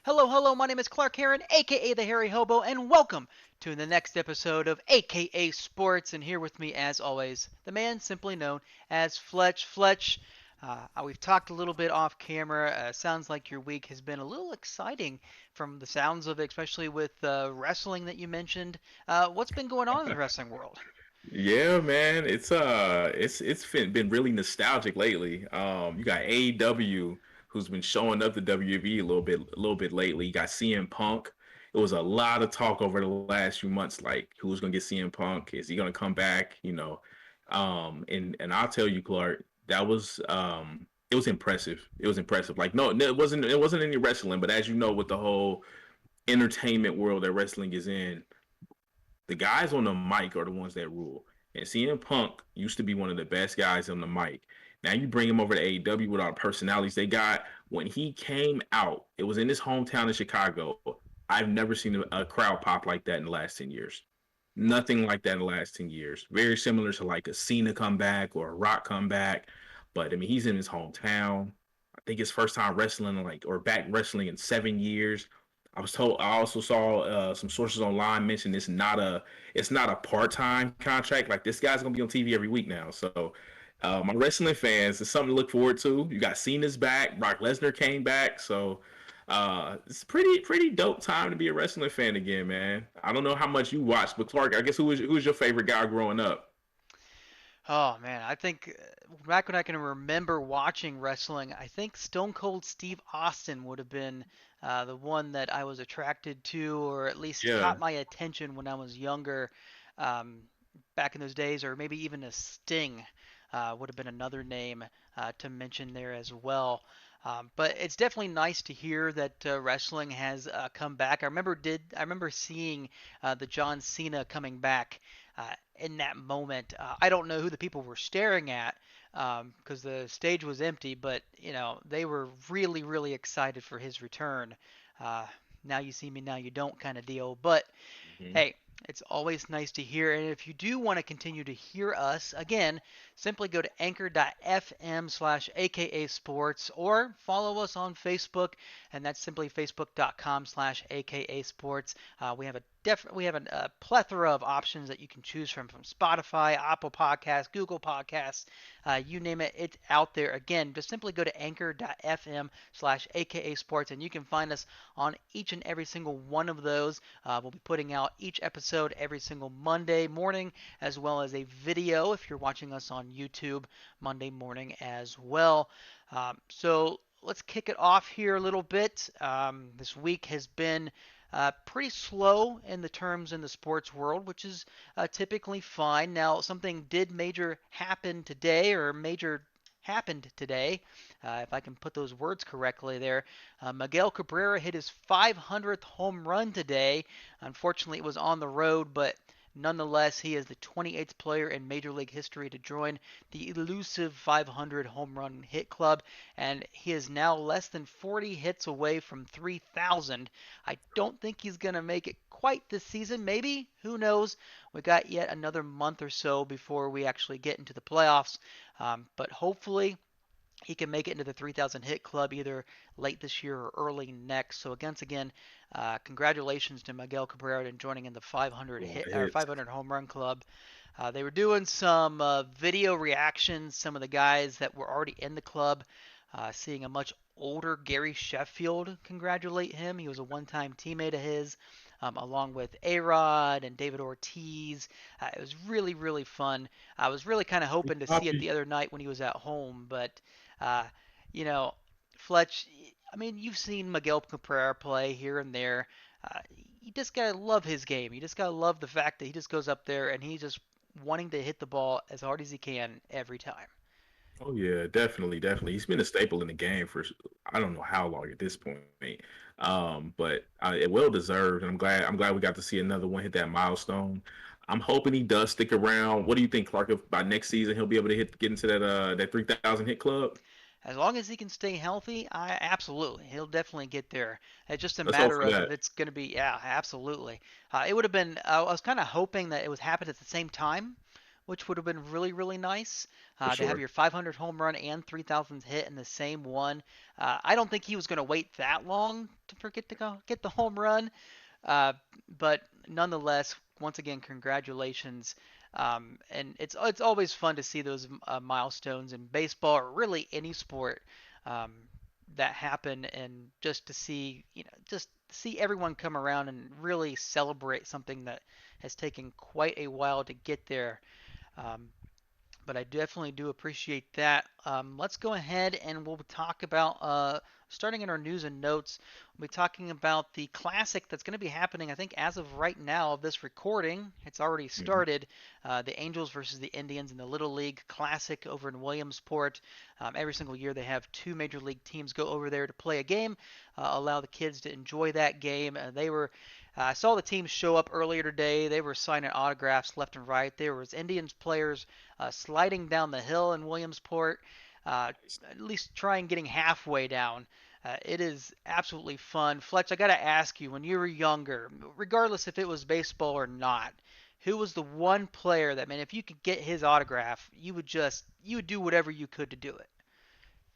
Hello, hello, my name is Clark Heron, aka the Hairy Hobo, and welcome to the next episode of AKA Sports. And here with me, as always, the man simply known as Fletch. Fletch, we've talked a little bit off camera. Sounds like your week has been a little exciting from the sounds of it, especially with wrestling that you mentioned. What's been going on in the wrestling world? Yeah, man, it's been really nostalgic lately. You got AEW who's been showing up to WWE a little bit lately. You got CM Punk. It was a lot of talk over the last few months, like who's gonna get CM Punk? Is he gonna come back? And I'll tell you, Clark, that was it was impressive. It was impressive. Like no, it wasn't any wrestling, but as you know, with the whole entertainment world that wrestling is in, the guys on the mic are the ones that rule. And CM Punk used to be one of the best guys on the mic. Now you bring him over to AEW with all the personalities they got. When he came out, it was in his hometown in Chicago. I've never seen a crowd pop like that in the last 10 years. Nothing like that in the last 10 years. Very similar to like a Cena comeback or a Rock comeback. But I mean, he's in his hometown. I think his first time wrestling, like, or back wrestling in 7 years. I was told. I also saw some sources online mention it's not a part time contract. Like this guy's gonna be on TV every week now. So my wrestling fans, it's something to look forward to. You got Cena's back. Brock Lesnar came back. So it's pretty dope time to be a wrestling fan again, man. I don't know how much you watched, but Clark, I guess who was your favorite guy growing up? Oh man, I think back when I can remember watching wrestling, I think Stone Cold Steve Austin would have been the one that I was attracted to, or at least Yeah. caught my attention when I was younger, um, back in those days, or maybe even a Sting would have been another name to mention there as well. But it's definitely nice to hear that wrestling has come back. I remember seeing the John Cena coming back in that moment. I don't know who the people were staring at because the stage was empty, but they were really, really excited for his return. Uh, Now you see me, now you don't kind of deal. But Mhm. hey, it's always nice to hear. And if you do want to continue to hear us, again, simply go to anchor.fm/aka sports or follow us on Facebook, and that's simply facebook.com/aka sports. We have a plethora of options that you can choose from Spotify, Apple Podcasts, Google Podcasts, you name it, it's out there. Again, just simply go to anchor.fm/aka sports, and you can find us on each and every single one of those. We'll be putting out each episode every single Monday morning, as well as a video if you're watching us on YouTube Monday morning as well. So let's kick it off here a little bit. This week has been pretty slow in the terms in the sports world, which is typically fine. Now, something did major happen today, or major happened today, if I can put those words correctly there. Miguel Cabrera hit his 500th home run today. Unfortunately, it was on the road, but nonetheless, he is the 28th player in Major League history to join the elusive 500 home run hit club, and he is now less than 40 hits away from 3,000. I don't think he's going to make it quite this season. Maybe. Who knows? We got yet another month or so before we actually get into the playoffs. But hopefully he can make it into the 3,000 hit club either late this year or early next. So again, congratulations to Miguel Cabrera and joining in the 500 A lot hit of or hits. 500 home run club. They were doing some video reactions. Some of the guys that were already in the club, seeing a much older Gary Sheffield congratulate him. He was a one-time teammate of his, along with A-Rod and David Ortiz. It was really, really fun. I was really kind of hoping to see it the Poppy. other night when he was at home, but uh, you know, Fletch. I mean, you've seen Miguel Cabrera play here and there. Uh, you just gotta love his game. You just gotta love the fact that he just goes up there and he's just wanting to hit the ball as hard as he can every time. Oh yeah, definitely, definitely. He's been a staple in the game for I don't know how long at this point. But it well deserved, and I'm glad we got to see another one hit that milestone. I'm hoping he does stick around. What do you think, Clark? If by next season he'll be able to get into that 3,000 hit club? As long as he can stay healthy, I absolutely he'll definitely get there. It's just a Let's hope matter for of if that. it's going to be. Yeah, absolutely. It would have been. I was kind of hoping that it was happened at the same time which would have been really, really nice for to have sure. your 500 home run and 3,000th hit in the same one. I don't think he was going to wait that long to forget to go get the home run, uh, but nonetheless, once again, congratulations. And it's always fun to see those milestones in baseball or really any sport um, that happen, and just to see just see everyone come around and really celebrate something that has taken quite a while to get there. Um, but I definitely do appreciate that. Let's go ahead and we'll talk about starting in our news and notes. We'll be talking about the classic that's going to be happening. I think as of right now of this recording, it's already Hmm. started. The Angels versus the Indians in the Little League Classic over in Williamsport. Every single year they have two major league teams go over there to play a game, allow the kids to enjoy that game. They were I saw the teams show up earlier today. They were signing autographs left and right. There was Indians players sliding down the hill in Williamsport, uh, at least trying getting halfway down. It is absolutely fun. Fletch, I got to ask you, when you were younger, regardless if it was baseball or not, who was the one player that, man, if you could get his autograph, you would do whatever you could to do it?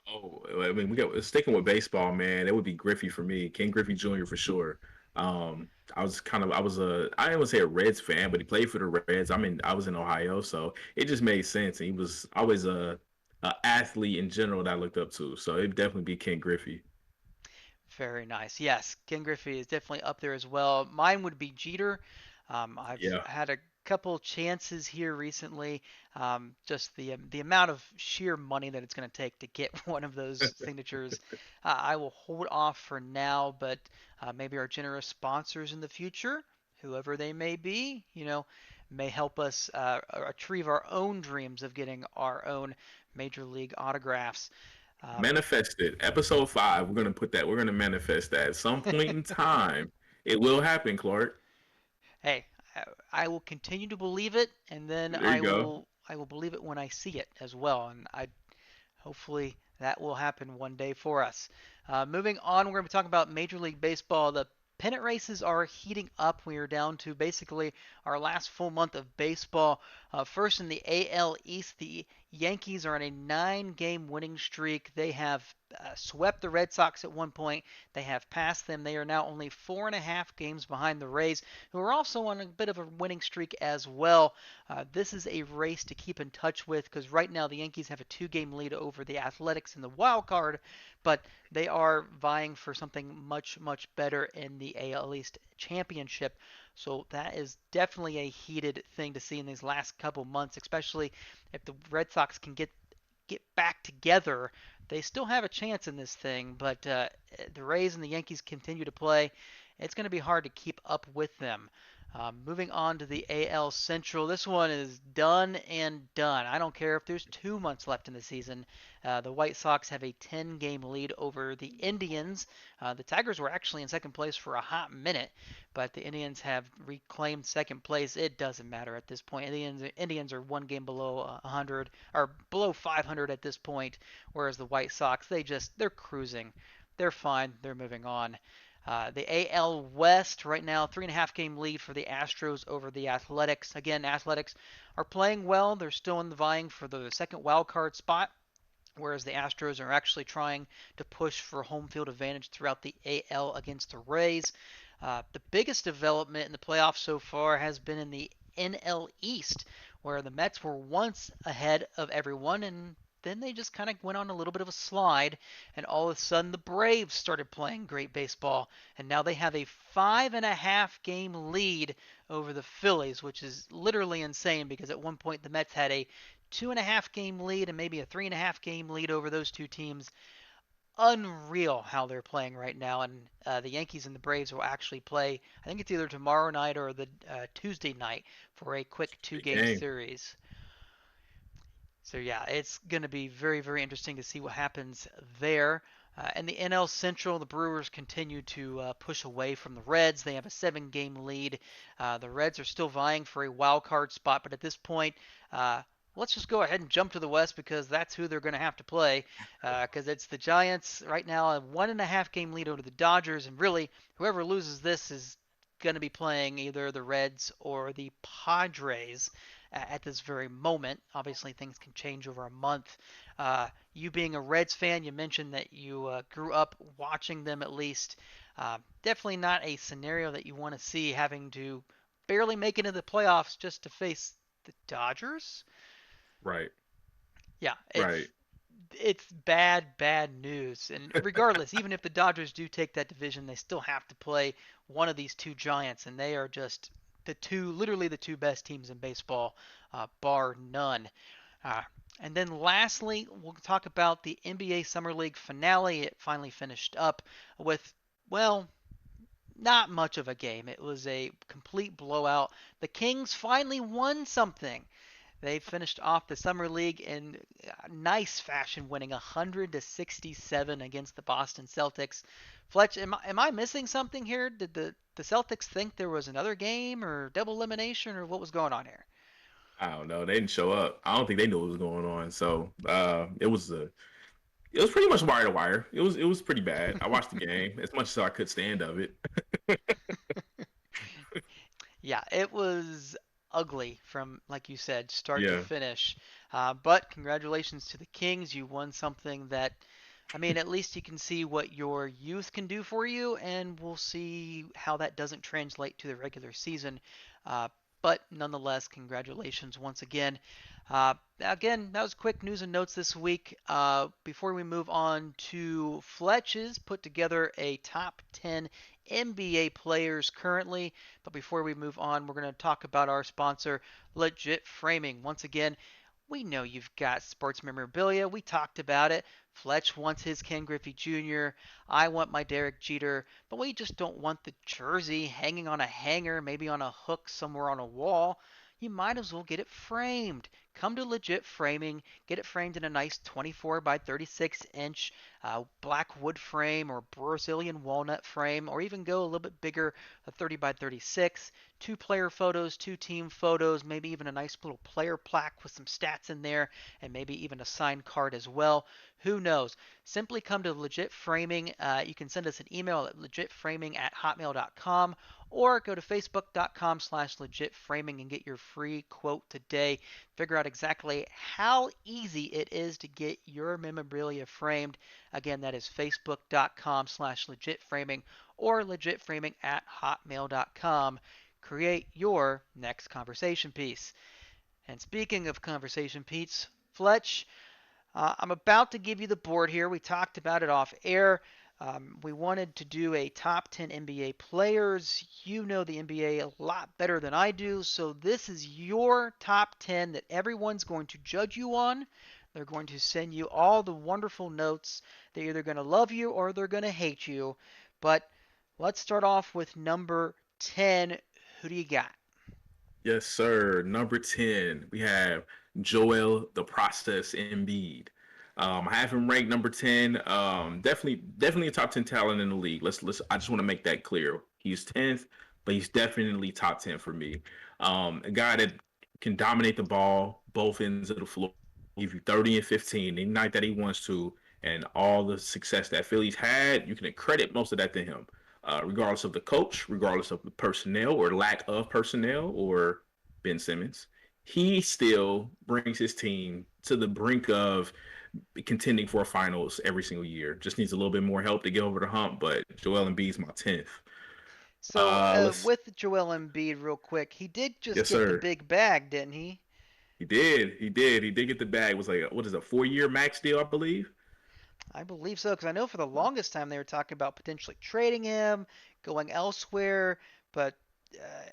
Oh, I mean, we got sticking with baseball, man. It would be Griffey for me, Ken Griffey Jr. for sure. I was I didn't want to say a Reds fan, but he played for the Reds. I was in Ohio, so it just made sense. And he was always a athlete in general that I looked up to. So it'd definitely be Ken Griffey. Very nice. Yes, Ken Griffey is definitely up there as well. Mine would be Jeter. I've Yeah. had a couple chances here recently. Just the amount of sheer money that it's going to take to get one of those signatures, I will hold off for now. But maybe our generous sponsors in the future, whoever they may be, may help us achieve our own dreams of getting our own major league autographs. Um, Manifest it. Episode 5, we're gonna put that. We're gonna manifest that at some point in time. It will happen, Clark. Hey, I will continue to believe it, and then There you go. I will believe it when I see it as well, and I hopefully that will happen one day for us. Moving on, we're going to be talking about Major League Baseball. The pennant races are heating up. We are down to basically our last full month of baseball. First in the AL East, the Yankees are on a 9-game winning streak. They have swept the Red Sox at one point. They have passed them. They are now only 4.5 games behind the Rays, who are also on a bit of a winning streak as well. This is a race to keep in touch with because right now the Yankees have a 2-game lead over the Athletics in the wild card, but they are vying for something much, much better in the AL East championship. So that is definitely a heated thing to see in these last couple months, especially if the Red Sox can get back together. They still have a chance in this thing, but the Rays and the Yankees continue to play. It's going to be hard to keep up with them. Moving on to the AL Central, this one is done and done. I don't care if there's 2 months left in the season. The White Sox have a 10-game lead over the Indians. The Tigers were actually in second place for a hot minute, but the Indians have reclaimed second place. It doesn't matter at this point. The Indians are 1 game below 100 or below 500 at this point, whereas the White Sox they're cruising. They're fine. They're moving on. The AL West right now, 3.5 game lead for the Astros over the Athletics. Again, Athletics are playing well. They're still in the vying for the second wild card spot, whereas the Astros are actually trying to push for home field advantage throughout the AL against the Rays. The biggest development in the playoffs so far has been in the NL East, where the Mets were once ahead of everyone, and then they just kind of went on a little bit of a slide, and all of a sudden the Braves started playing great baseball, and now they have a 5.5 game lead over the Phillies, which is literally insane because at one point the Mets had a 2.5 game lead and maybe a 3.5 game lead over those two teams. Unreal how they're playing right now. And the Yankees and the Braves will actually play, I think it's either tomorrow night or the Tuesday night for a quick two Big game game. series. So yeah, it's going to be very, very interesting to see what happens there. In the NL Central, the Brewers continue to push away from the Reds. They have a 7-game lead. The Reds are still vying for a wild card spot, but at this point, uh, let's just go ahead and jump to the West because that's who they're going to have to play. Because it's the Giants right now, a 1.5 game lead over the Dodgers, and really, whoever loses this is going to be playing either the Reds or the Padres. at this very moment. Obviously, things can change over a month. You being a Reds fan, you mentioned that you grew up watching them at least. Definitely not a scenario that you want to see, having to barely make it into the playoffs just to face the Dodgers. Right. Yeah, Right. it's bad news. And regardless, even if the Dodgers do take that division, they still have to play one of these two giants, and they are just literally the two best teams in baseball, bar none. Uh, and then lastly, we'll talk about the NBA Summer League finale. It finally finished up with, well, not much of a game. It was a complete blowout. The Kings finally won something. They finished off the summer league in nice fashion, winning 100-67 against the Boston Celtics. Fletch, am I missing something here? Did the Celtics think there was another game or double elimination or what was going on here? I don't know. They didn't show up. I don't think they knew what was going on. So it was pretty much wire to wire. It was pretty bad. I watched the game as much as I could stand of it. Yeah, it was ugly from, like you said, start to Yeah. finish. But congratulations to the Kings. You won something that, I mean, at least you can see what your youth can do for you, and we'll see how that doesn't translate to the regular season. Uh, but nonetheless, congratulations once again. Again, that was quick news and notes this week. Before we move on to Fletch's put together a top 10 NBA players currently. But before we move on, we're going to talk about our sponsor, Legit Framing. Once again, we know you've got sports memorabilia. We talked about it. Fletch wants his Ken Griffey Jr. I want my Derek Jeter, but we just don't want the jersey hanging on a hanger, maybe on a hook somewhere on a wall. You might as well get it framed. Come to Legit Framing, get it framed in a nice 24 by 36 inch black wood frame or Brazilian walnut frame, or even go a little bit bigger, a 30 by 36. Two player photos, two team photos, maybe even a nice little player plaque with some stats in there, and maybe even a signed card as well. Who knows? Simply come to Legit Framing. You can send us an email at legitframing@hotmail.com or go to facebook.com/legitframing and get your free quote today. Figure out exactly how easy it is to get your memorabilia framed. Again, that is facebook.com/legitframing or legitframing@hotmail.com. Create your next conversation piece. And speaking of conversation piece, Fletch, I'm about to give you the board here. We talked about it off air. We wanted to do a top 10 NBA players. You know the NBA a lot better than I do, so this is your top 10 that everyone's going to judge you on. They're going to send you all the wonderful notes. They're either going to love you or they're going to hate you. But let's start off with number 10. Who do you got? Yes, sir. Number 10, we have Joel the Process Embiid. I have him ranked number 10. Definitely a top 10 talent in the league. Let's I just want to make that clear. He's 10th, but he's definitely top 10 for me. A guy that can dominate the ball both ends of the floor, give you 30 and 15 any night that he wants to, and all the success that Philly's had, you can credit most of that to him, regardless of the coach, regardless of the personnel or lack of personnel, or Ben Simmons. He still brings his team to the brink of contending for finals every single year. Just needs a little bit more help to get over the hump, but Joel Embiid's my 10th. So, Let's with Joel Embiid, real quick, he did just Yes, get the sir. big bag, didn't he? He did get the bag. It was like what is a 4 year max deal, I believe. I believe so, because I know for the longest time they were talking about potentially trading him, going elsewhere, but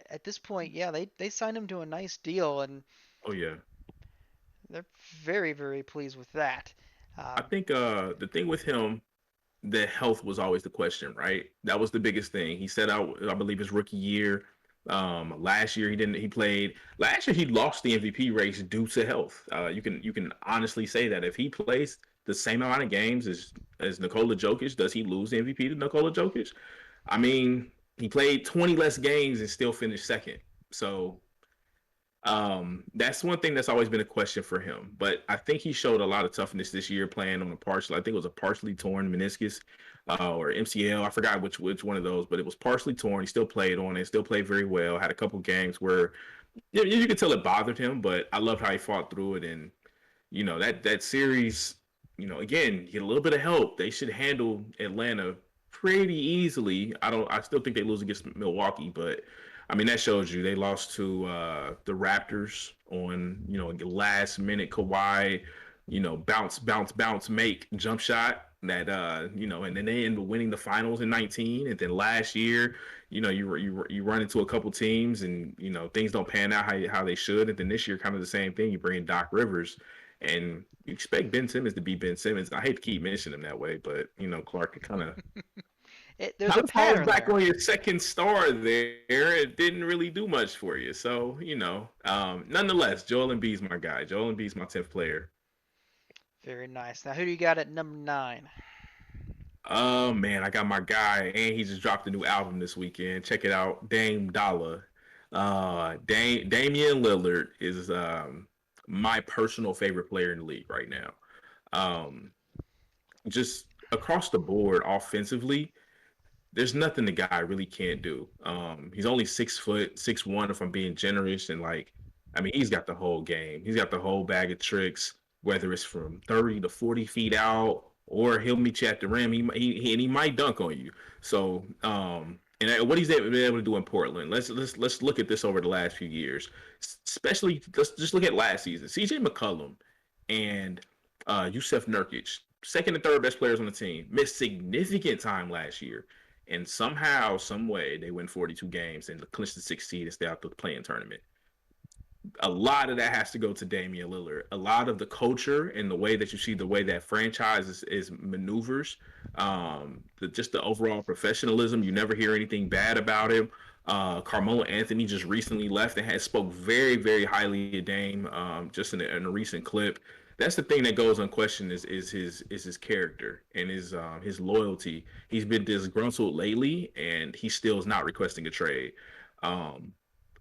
at this point, yeah, they signed him to a nice deal, and Oh yeah. they're very pleased with that. I Um, think the thing with him, the health was always the question, right? That was the biggest thing. He set out, I believe, his rookie year. Last year he didn't. He played. Last year he lost the MVP race due to health. You can honestly say that if he plays the same amount of games as Nikola Jokic, does he lose the MVP to Nikola Jokic? I mean, he played 20 less games and still finished second. So that's one thing that's always been a question for him. But I think he showed a lot of toughness this year playing on a partial. I think it was a partially torn meniscus, or MCL. I forgot which one of those, but it was partially torn. He still played on it. Still played very well. Had a couple games where Yeah, you could tell it bothered him, but I loved how he fought through it. And that series, again, get a little bit of help. They should handle Atlanta pretty easily. I still think they lose against Milwaukee, but I mean that shows you they lost to the Raptors on last minute Kawhi, bounce bounce bounce make jump shot that and then they end up winning the finals in 19. And then last year, you run into a couple teams, and things don't pan out how they should. And then this year, kind of the same thing. You bring in Doc Rivers, and you expect Ben Simmons to be Ben Simmons. I hate to keep mentioning him that way, but Clark kind of There's kind a of falls pattern back there. on your second star there. It didn't really do much for you. So nonetheless, Joel Embiid's my guy. Joel Embiid's my 10th player. Very nice. Now, who do you got at number 9? Oh man, I got my guy, and he just dropped a new album this weekend. Check it out, Dame Dollar. Damian Lillard is my personal favorite player in the league right now. Um, just across the board, offensively, there's nothing the guy really can't do. He's only 6 foot, 6'1", if I'm being generous, and I mean, he's got the whole game. He's got the whole bag of tricks, whether it's from 30 to 40 feet out, or he'll meet you at the rim. And he might dunk on you. So, and what he's been able to do in Portland. Let's look at this over the last few years, especially let's just look at last season. C.J. McCollum and Yusef Nurkic, second and third best players on the team, missed significant time last year, and somehow, some way, they win 42 games and clinch the sixth seed and stay out the playing tournament. A lot of that has to go to Damian Lillard. A lot of the culture and the way that you see the way that franchise is maneuvers, just the overall professionalism. You never hear anything bad about him. Carmelo Anthony just recently left and has spoke very, very highly of Dame, just in a recent clip. That's the thing that goes unquestioned is his character and his loyalty. He's been disgruntled lately, and he still is not requesting a trade. Um,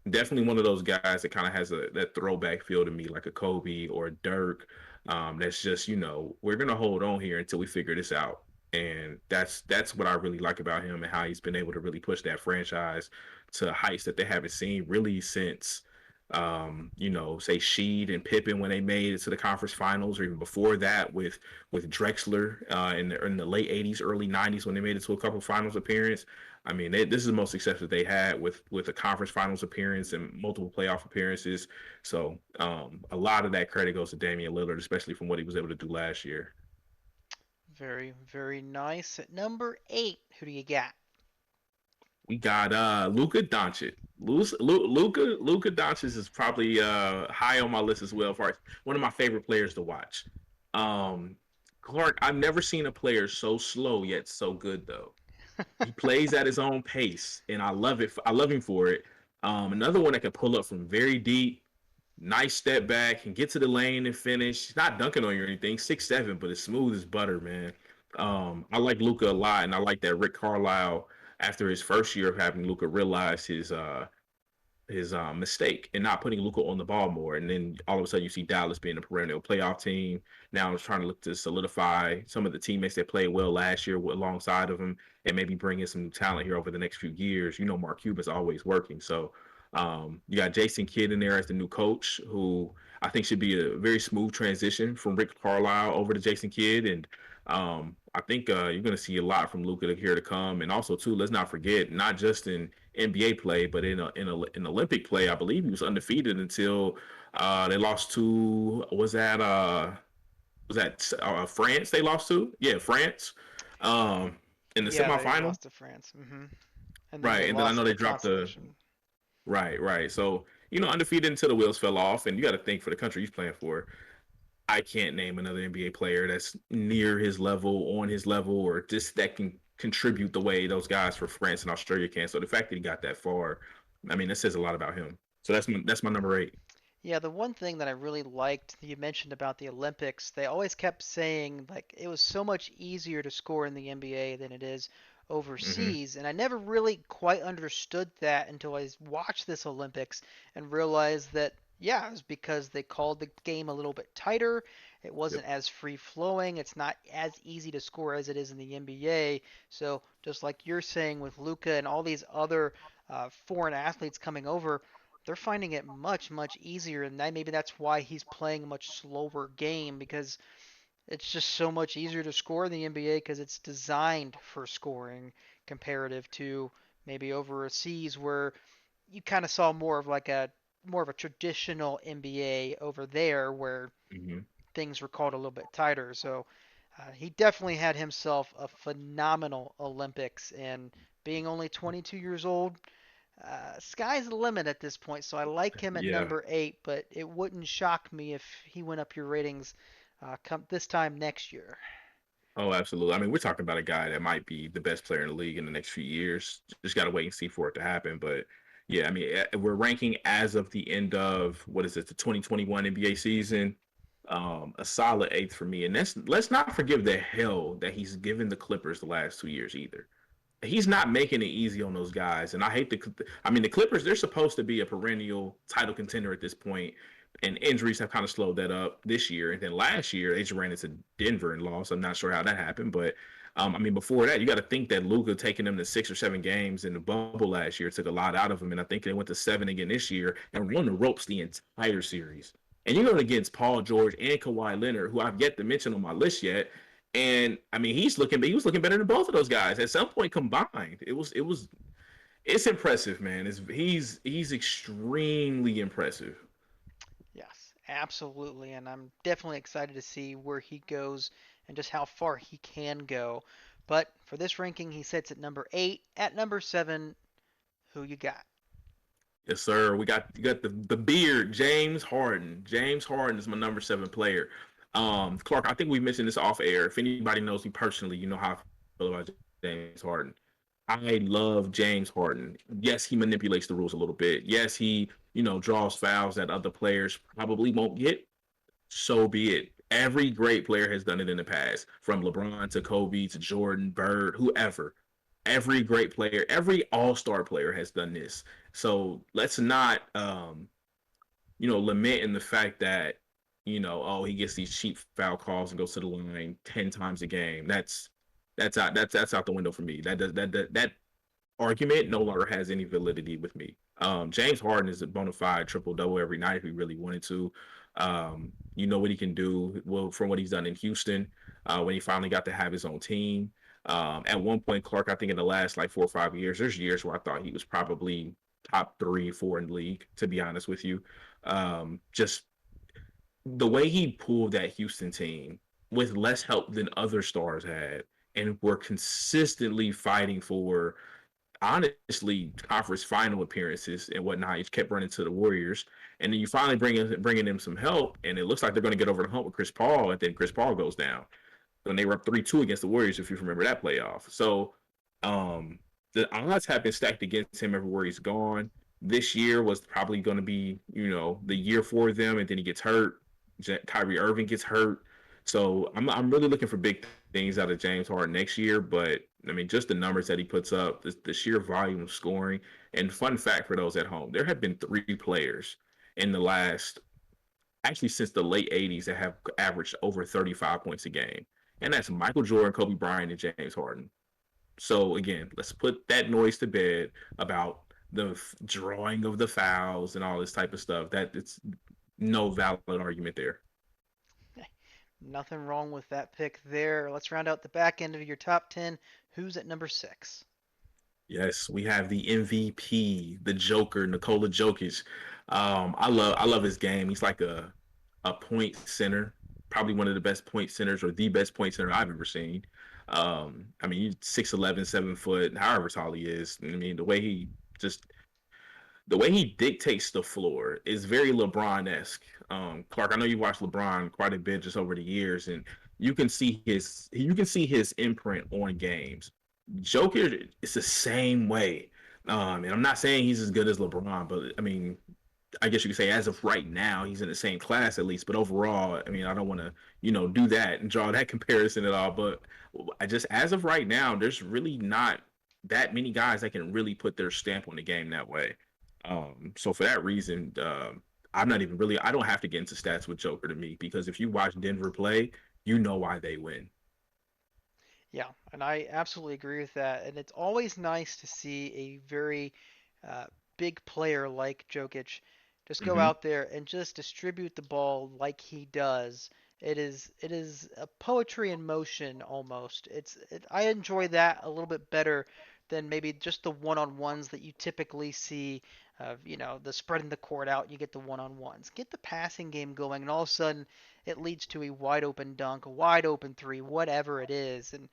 Definitely one of those guys that kind of has that throwback feel to me, like a Kobe or a Dirk. That's just we're gonna hold on here until we figure this out, and that's what I really like about him and how he's been able to really push that franchise to heights that they haven't seen really since. Say Sheed and Pippen when they made it to the conference finals, or even before that with Drexler in the late '80s, early '90s when they made it to a couple finals appearance. I mean, this is the most success that they had with a conference finals appearance and multiple playoff appearances. So a lot of that credit goes to Damian Lillard, especially from what he was able to do last year. Very, very nice. At number 8, who do you got? We got Luka Doncic. Luka Doncic is probably high on my list as well. For one of my favorite players to watch. Um, Clark, I've never seen a player so slow yet so good though. He plays at his own pace, and I love it. I love him for it. Another one that can pull up from very deep, nice step back, and get to the lane and finish. He's not dunking on you or anything, 6'7", but it's smooth as butter, man. I like Luka a lot, and I like that Rick Carlisle, after his first year of having Luka, realize his mistake and not putting Luka on the ball more. And then all of a sudden you see Dallas being a perennial playoff team. Now it's trying to look to solidify some of the teammates that played well last year alongside of him, and maybe bring in some new talent here over the next few years. Mark Cuban's always working. So you got Jason Kidd in there as the new coach, who I think should be a very smooth transition from Rick Carlisle over to Jason Kidd. And I think you're going to see a lot from Luka here to come. And also, too, let's not forget, not just in NBA play, but in Olympic play, I believe he was undefeated until they lost to was that France? They lost to France, um, in the Yeah, they semifinal, lost to France. And then they right? And then I lost know in the they dropped the consolation. right. So undefeated until the wheels fell off, and you got to think for the country he's playing for. I can't name another NBA player that's near his level, on his level, or just that can contribute the way those guys for France and Australia can. So the fact that he got that far, I mean, that says a lot about him. So that's my number 8. Yeah, the one thing that I really liked you mentioned about the Olympics, they always kept saying like it was so much easier to score in the NBA than it is Mm-hmm. overseas, and I never really quite understood that until I watched this Olympics and realized that yeah, it was because they called the game a little bit tighter. It Yep. wasn't as free flowing. It's not as easy to score as it is in the NBA. So just like you're saying with Luka and all these other foreign athletes coming over, they're finding it much easier, and maybe that's why he's playing a much slower game because it's just so much easier to score in the NBA because it's designed for scoring comparative to maybe overseas where you kind of saw more of a traditional NBA over there where Hmm. things were called a little bit tighter. So he definitely had himself a phenomenal Olympics, and being only 22 years old, sky's the limit at this point. So I like him at Yeah. number 8, but it wouldn't shock me if he went up your ratings come this time next year. Oh, absolutely. I mean, we're talking about a guy that might be the best player in the league in the next few years. Just got to wait and see for it to happen. But yeah, I mean, we're ranking as of the end of what is it, the 2021 NBA season. A solid eighth for me. And let's not forgive the hell that he's given the Clippers the last 2 years either. He's not making it easy on those guys. And I hate I mean, the Clippers, they're supposed to be a perennial title contender at this point, and injuries have kind of slowed that up this year. And then last year, they just ran into Denver and lost. I'm not sure how that happened, but I mean, before that, you got to think that Luka taking them to 6 or 7 games in the bubble last year took a lot out of them, and I think they went to 7 again this year and run the ropes the entire series. And you're going against Paul George and Kawhi Leonard, who I've yet to mention on my list yet. And I mean, he was looking better than both of those guys at some point combined. It's impressive, man. He's extremely impressive. Yes, absolutely, and I'm definitely excited to see where he goes and just how far he can go. But for this ranking, he sits at number 8. At number 7, who you got? Yes, sir. You got the beard, James Harden. James Harden is my number 7 player. Clark, I think we mentioned this off air. If anybody knows me personally, you know how I feel about James Harden. I love James Harden. Yes, he manipulates the rules a little bit. Yes, he, draws fouls that other players probably won't get. So be it. Every great player has done it in the past, from LeBron to Kobe to Jordan, Bird, whoever. Every great player, every all-star player has done this. So let's not lament in the fact that, oh, he gets these cheap foul calls and goes to the line 10 times a game. That's out the window for me. That argument no longer has any validity with me. James Harden is a bona fide triple double every night if he really wanted to. You know what he can do. Well, from what he's done in Houston, when he finally got to have his own team. At one point, Clark, I think in the last like 4 or 5 years, there's years where I thought he was probably top 3, 4 in the league. To be honest with you, just the way he pulled that Houston team with less help than other stars had, and were consistently fighting for honestly conference final appearances and whatnot. He kept running to the Warriors, and then you finally bringing them some help, and it looks like they're going to get over the hump with Chris Paul, and then Chris Paul goes down when they were up 3-2 against the Warriors, if you remember that playoff. So um, the odds have been stacked against him everywhere he's gone. This year was probably going to be, the year for them, and then he gets hurt. Kyrie Irving gets hurt. So I'm really looking for big things out of James Harden next year. But I mean, just the numbers that he puts up, the sheer volume of scoring. And fun fact for those at home, there have been 3 players in the last, actually since the late 80s, that have averaged over 35 points a game. And that's Michael Jordan, Kobe Bryant, and James Harden. So again, let's put that noise to bed about the drawing of the fouls and all this type of stuff. That it's no valid argument there. Nothing wrong with that pick there. Let's round out the back end of your top 10. Who's at number 6? Yes, we have the MVP, the Joker, Nikola Jokic. I love his game. He's like a point center, probably one of the best point centers or the best point center I've ever seen. I mean, he's 6'11", 7 foot, however tall he is. I mean, just the way he dictates the floor is very LeBron esque. Clark, I know you watched LeBron quite a bit just over the years, and you can see his imprint on games. Joker is the same way. And I'm not saying he's as good as LeBron, but I mean, I guess you could say as of right now, he's in the same class at least. But overall, I mean, I don't want to, do that and draw that comparison at all. But I just, as of right now, there's really not that many guys that can really put their stamp on the game that way. So for that reason, I'm not even really, I don't have to get into stats with Joker to me, because if you watch Denver play, you know why they win. Yeah, and I absolutely agree with that. And it's always nice to see a very big player like Jokic just go Hmm. out there and just distribute the ball like he does. It is a poetry in motion almost. I enjoy that a little bit better than maybe just the one-on-ones that you typically see. The spreading the court out, you get the one-on-ones. Get the passing game going, and all of a sudden it leads to a wide open dunk, a wide open three, whatever it is. And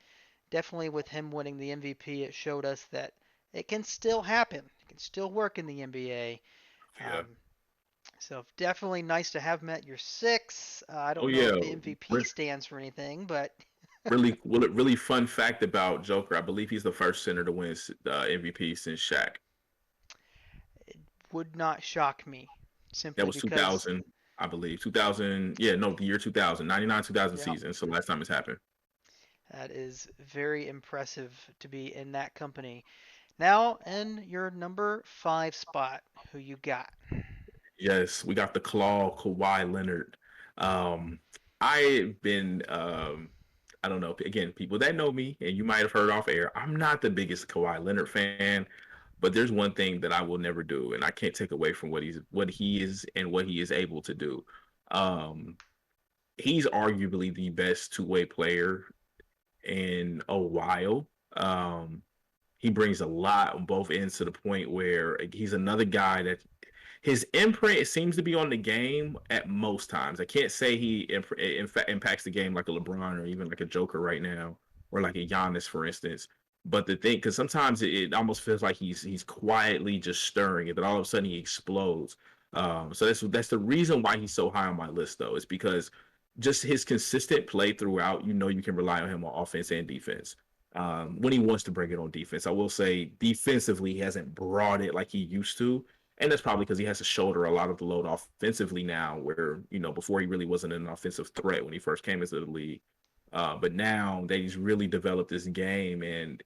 definitely with him winning the MVP, it showed us that it can still happen. It can still work in the NBA. Yeah. Um, so definitely nice to have him at your six. I Oh don't know yeah. if the MVP stands for anything, but Really fun fact about Joker. I believe he's the first center to win MVP since Shaq. it would not shock me That simply was because, 2000, I believe. 2000. Yeah, no, the year 2000, 2000 yeah, season. So last time it's happened. that is very impressive to be in that company. Now, in your number five spot, who you got? Yes, we got the claw, Kawhi Leonard. Um, I've been, I don't know, again, people that know me, and you might have heard off air, I'm not the biggest Kawhi Leonard fan, but there's one thing that I will never do, and I can't take away from what he is and what he is able to do. Um, he's arguably the best two-way player in a while. Um, he brings a lot on both ends to the point where he's another guy that his imprint seems to be on the game at most times. I can't say he in fact impacts the game like a LeBron or even like a Joker right now or like a Giannis, for instance. But the thing, because sometimes it almost feels like he's quietly just stirring it, but all of a sudden he explodes. So that's the reason why he's so high on my list, though, is because just his consistent play throughout. You can rely on him on offense and defense. When he wants to bring it on defense, I will say defensively he hasn't brought it like he used to, and that's probably because he has to shoulder a lot of the load offensively now, where before he really wasn't an offensive threat when he first came into the league. But now that he's really developed this game and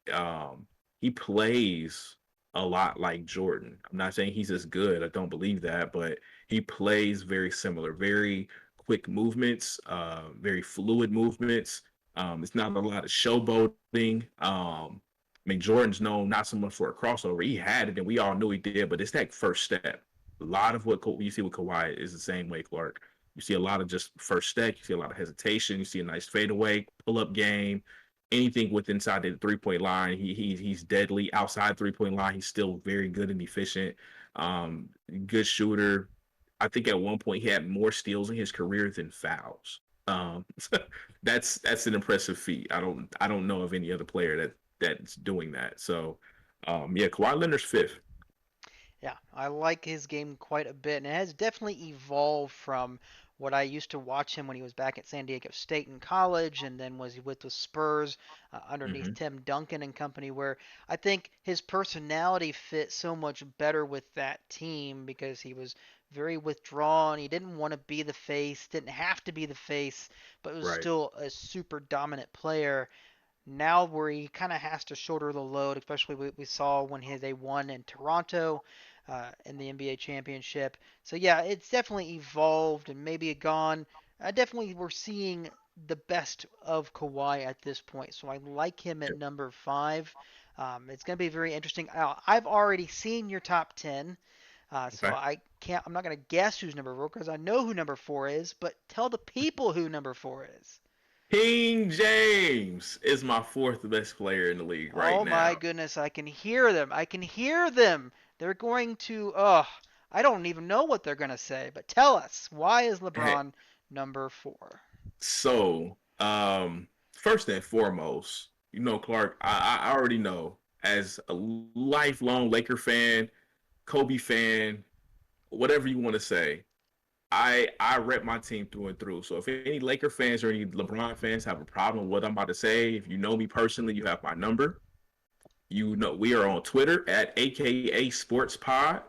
he plays a lot like Jordan. I'm not saying he's as good. I don't believe that, but he plays very similar, very quick movements, very fluid movements. It's not a lot of showboating. I mean, Jordan's known not so much for a crossover. He had it, and we all knew he did, but it's that first step. A lot of what you see with Kawhi is the same way, Clark. You see a lot of just first step. You see a lot of hesitation. You see a nice fadeaway, pull up game. Anything with inside the 3 point line, he's deadly. Outside 3 point line, he's still very good and efficient. Um, Good shooter. I think at one point he had more steals in his career than fouls. Um, that's an impressive feat. I don't know of any other player that's doing that. So, yeah, Kawhi Leonard's fifth. Yeah, I like his game quite a bit, and it has definitely evolved from what I used to watch him when he was back at San Diego State in college, and then was with the Spurs underneath Hmm. Tim Duncan and company, where I think his personality fit so much better with that team because he was very withdrawn. He didn't want to be the face, didn't have to be the face, but was Right. still a super dominant player now where he kind of has to shoulder the load, especially what we saw when they won in Toronto in the NBA championship. So yeah, it's definitely evolved and maybe gone. Definitely, we're seeing the best of Kawhi at this point. So I like him at Yep. number five. It's going to be very interesting. I've already seen your top 10. So Okay. I can't. I'm not going to guess who's number four because I know who number four is. But tell the people who number four is. King James is my fourth best player in the league right Oh my now. goodness, I can hear them. I can hear them. They're going to, oh, I don't even know what they're going to say, but tell us, why is Hey, LeBron number four? so, first and foremost, Clark, I already know as a lifelong Laker fan, Kobe fan, whatever you want to say. I rep my team through and through. So if any Laker fans or any LeBron fans have a problem with what I'm about to say, if you know me personally, you have my number. We are on Twitter at AKA Sports Pod.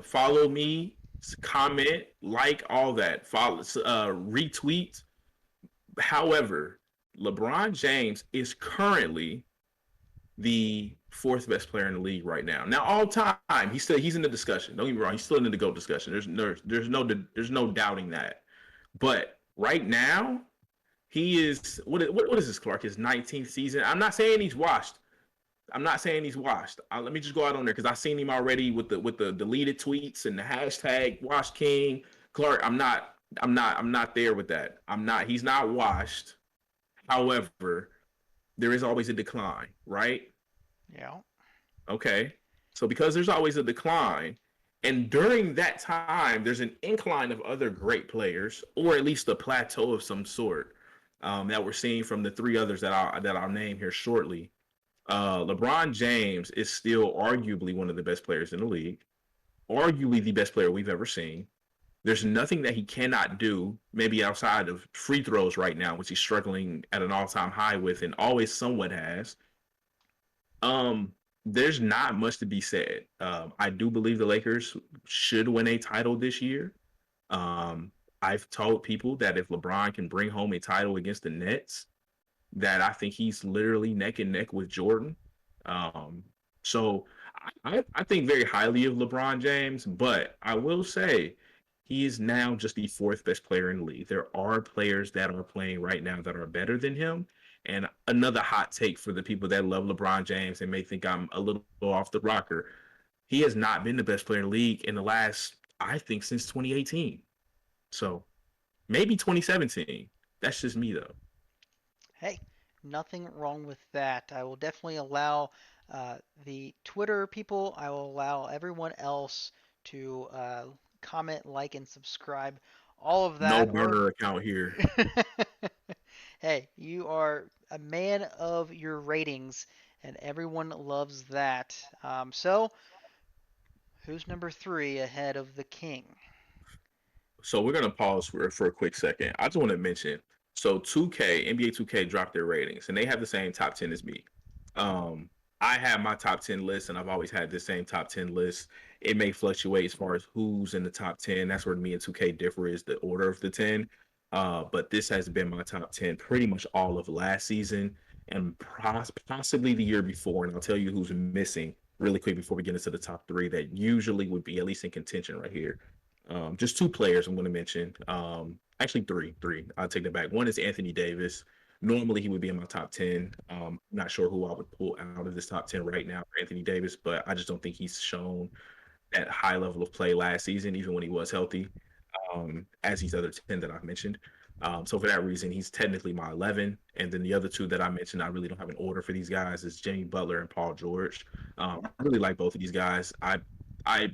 Follow me, comment, like all that. Follow, retweet. However, LeBron James is currently the fourth best player in the league right now. Now, all time, he's in the discussion. Don't get me wrong, he's still in the GOAT discussion. There's no doubting that. But right now, he is what is this, Clark? His 19th season. I'm not saying he's washed. I'm not saying he's washed. Let me just go out on there because I've seen him already with the deleted tweets and the hashtag Wash King Clark. I'm not there with that. I'm not. He's not washed. However, there is always a decline, right? Yeah. Okay. So because there's always a decline, and during that time, there's an incline of other great players, or at least a plateau of some sort that we're seeing from the three others that I'll name here shortly. LeBron James is still arguably one of the best players in the league, arguably the best player we've ever seen. There's nothing that he cannot do, maybe outside of free throws right now, which he's struggling at an all-time high with, and always somewhat has. Um, there's not much to be said. I do believe the Lakers should win a title this year. Um, I've told people that if LeBron can bring home a title against the Nets, that I think he's literally neck and neck with Jordan. Um, so I think very highly of LeBron James, but I will say he is now just the fourth best player in the league. There are players that are playing right now that are better than him. And another hot take for the people that love LeBron James and may think I'm a little off the rocker. He has not been the best player in the league in the last, I think, since 2018. So maybe 2017. That's just me though. Hey, nothing wrong with that. I will definitely allow the Twitter people, I will allow everyone else to comment, like, and subscribe. All of No that. Or burner account here. hey, you are a man of your ratings, and everyone loves that. So, who's number three ahead of the king? So we're gonna pause for a quick second. I just want to mention, so 2K, NBA 2K dropped their ratings, and they have the same top 10 as me. Um, I have my top 10 list, and I've always had the same top 10 list. It may fluctuate as far as who's in the top 10. That's where me and 2K differ is the order of the 10. But this has been my top 10 pretty much all of last season and possibly the year before. And I'll tell you who's missing really quick before we get into the top three that usually would be at least in contention right here. Just two players I'm going to mention. Actually, three. I'll take that back. One is Anthony Davis. Normally, he would be in my top 10. Not sure who I would pull out of this top 10 right now for Anthony Davis, but I just don't think he's shown that high level of play last season, even when he was healthy, as these other 10 that I've mentioned. So for that reason, he's technically my 11. And then the other two that I mentioned, I really don't have an order for these guys, is Jimmy Butler and Paul George. I really like both of these guys. I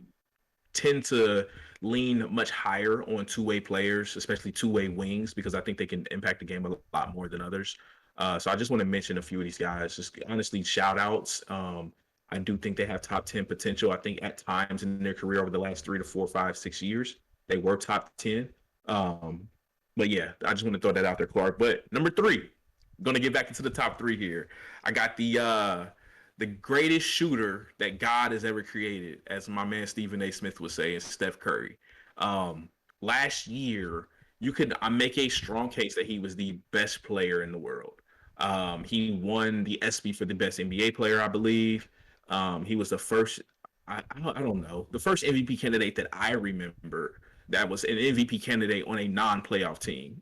tend to lean much higher on two-way players, especially two-way wings, because I think they can impact the game a lot more than others. So I just want to mention a few of these guys. Just honestly, shout outs. I do think they have top 10 potential. I think at times in their career over the last 3 to 4, 5, 6 years, they were top 10. Um, but yeah, I just want to throw that out there, Clark. But number three, going to get back into the top three here. I got the greatest shooter that God has ever created, as my man Stephen A. Smith would say, is Steph Curry. Last year, you could make a strong case that he was the best player in the world. He won the ESPY for the best NBA player, I believe. He was the first, I don't know, the first MVP candidate that I remember that was an MVP candidate on a non-playoff team,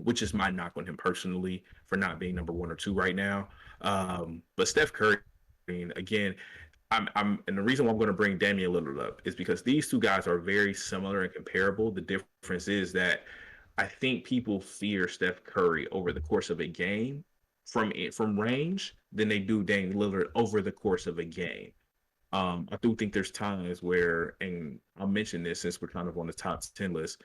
which is my knock on him personally for not being number one or two right now. But Steph Curry, again, and the reason why I'm going to bring Damian Lillard up is because these two guys are very similar and comparable. The difference is that I think people fear Steph Curry over the course of a game from range than they do Damian Lillard over the course of a game. I do think there's times where, and I'll mention this since we're kind of on the top 10 list.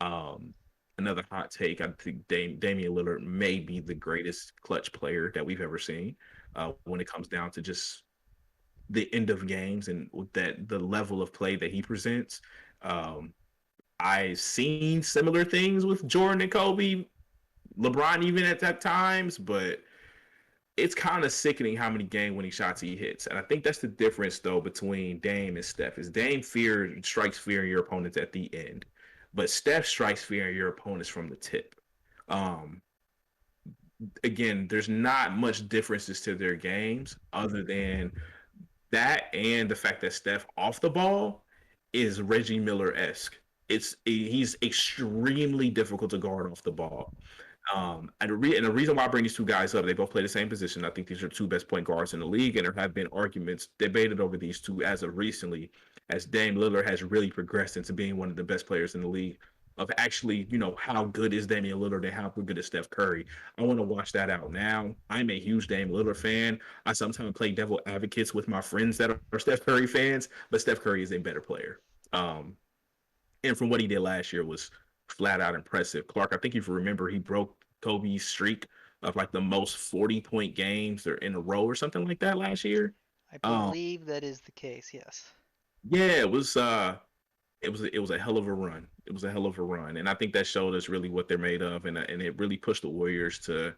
Um, Another hot take, I think Damian Lillard may be the greatest clutch player that we've ever seen when it comes down to just the end of games and that the level of play that he presents. Um, I've seen similar things with Jordan and Kobe, LeBron even at that times, but it's kind of sickening how many game-winning shots he hits. And I think that's the difference though between Dame and Steph. Is Dame strikes fear in your opponents at the end, but Steph strikes fear in your opponents from the tip. Um, Again, there's not much differences to their games other than that and the fact that Steph off the ball is Reggie Miller esque. He's extremely difficult to guard off the ball. And the reason why I bring these two guys up, they both play the same position. I think these are two best point guards in the league, and there have been arguments debated over these two as of recently, as Dame Lillard has really progressed into being one of the best players in the league. Of actually, how good is Damian Lillard and how good is Steph Curry? I want to watch that out now. I'm a huge Dame Lillard fan. I sometimes play devil advocates with my friends that are Steph Curry fans, but Steph Curry is a better player. And from what he did last year was flat out impressive. Clark, I think if you remember, he broke Kobe's streak of like the most 40-point games or in a row or something like that last year. I Um, believe that is the case. Yes. yeah, it was a hell of a run. It was a hell of a run, and I think that showed us really what they're made of, and it really pushed the Warriors to.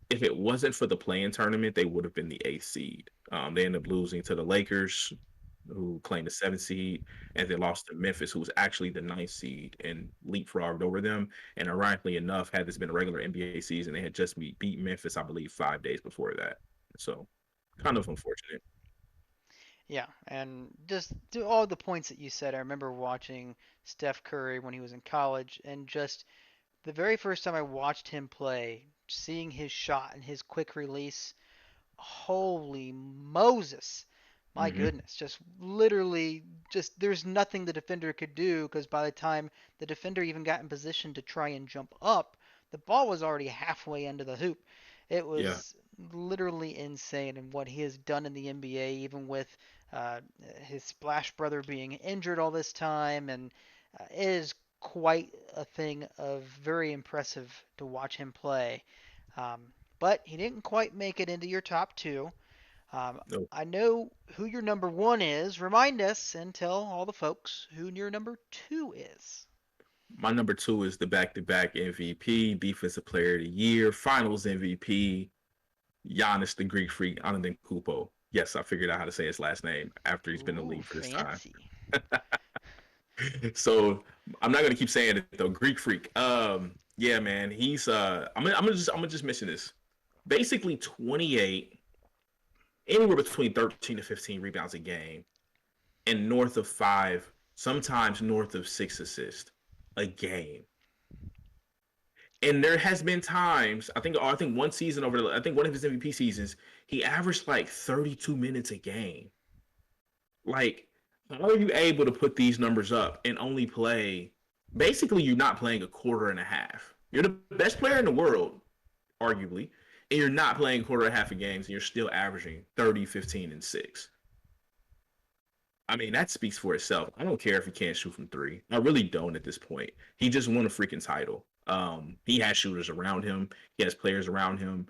If it wasn't for the playing tournament, they would have been the eighth seed. They ended up losing to the Lakers, who claimed the seventh seed, and they lost to Memphis, who was actually the ninth seed and leapfrogged over them. And ironically enough, had this been a regular NBA season, they had just beat Memphis, I believe, 5 days before that. So kind of unfortunate. Yeah, and just to all the points that you said, I remember watching Steph Curry when he was in college, and just the very first time I watched him play, seeing his shot and his quick release, holy Moses. My Mm-hmm. goodness, just literally, just there's nothing the defender could do because by the time the defender even got in position to try and jump up, the ball was already halfway into the hoop. It Yeah. was literally insane and what he has done in the NBA, even with uh, his Splash brother being injured all this time, and it is quite a thing of very impressive to watch him play. Um, but he didn't quite make it into your top two. Um, No. I know who your number one is. Remind us and tell all the folks who your number two is. My number two is the back-to-back MVP, Defensive Player of the Year, Finals MVP, Giannis the Greek Freak Antetokounmpo. Yes, I figured out how to say his last name after he's been in the Ooh, league for this time. fancy. So I'm not gonna keep saying it though. Greek Freak. Yeah, man. He's I'm gonna just mention this. Basically 28, anywhere between 13 to 15 rebounds a game, and north of five, sometimes north of six assists a game. And there has been times, I think one season I think one of his MVP seasons, he averaged like 32 minutes a game. Like, how are you able to put these numbers up and only play? Basically, you're not playing a quarter and a half. You're the best player in the world, arguably, and you're not playing a quarter and a half of games, and you're still averaging 30, 15, and 6. I mean, that speaks for itself. I don't care if he can't shoot from three. I really don't at this point. He just won a freaking title. He has shooters around him. He has players around him.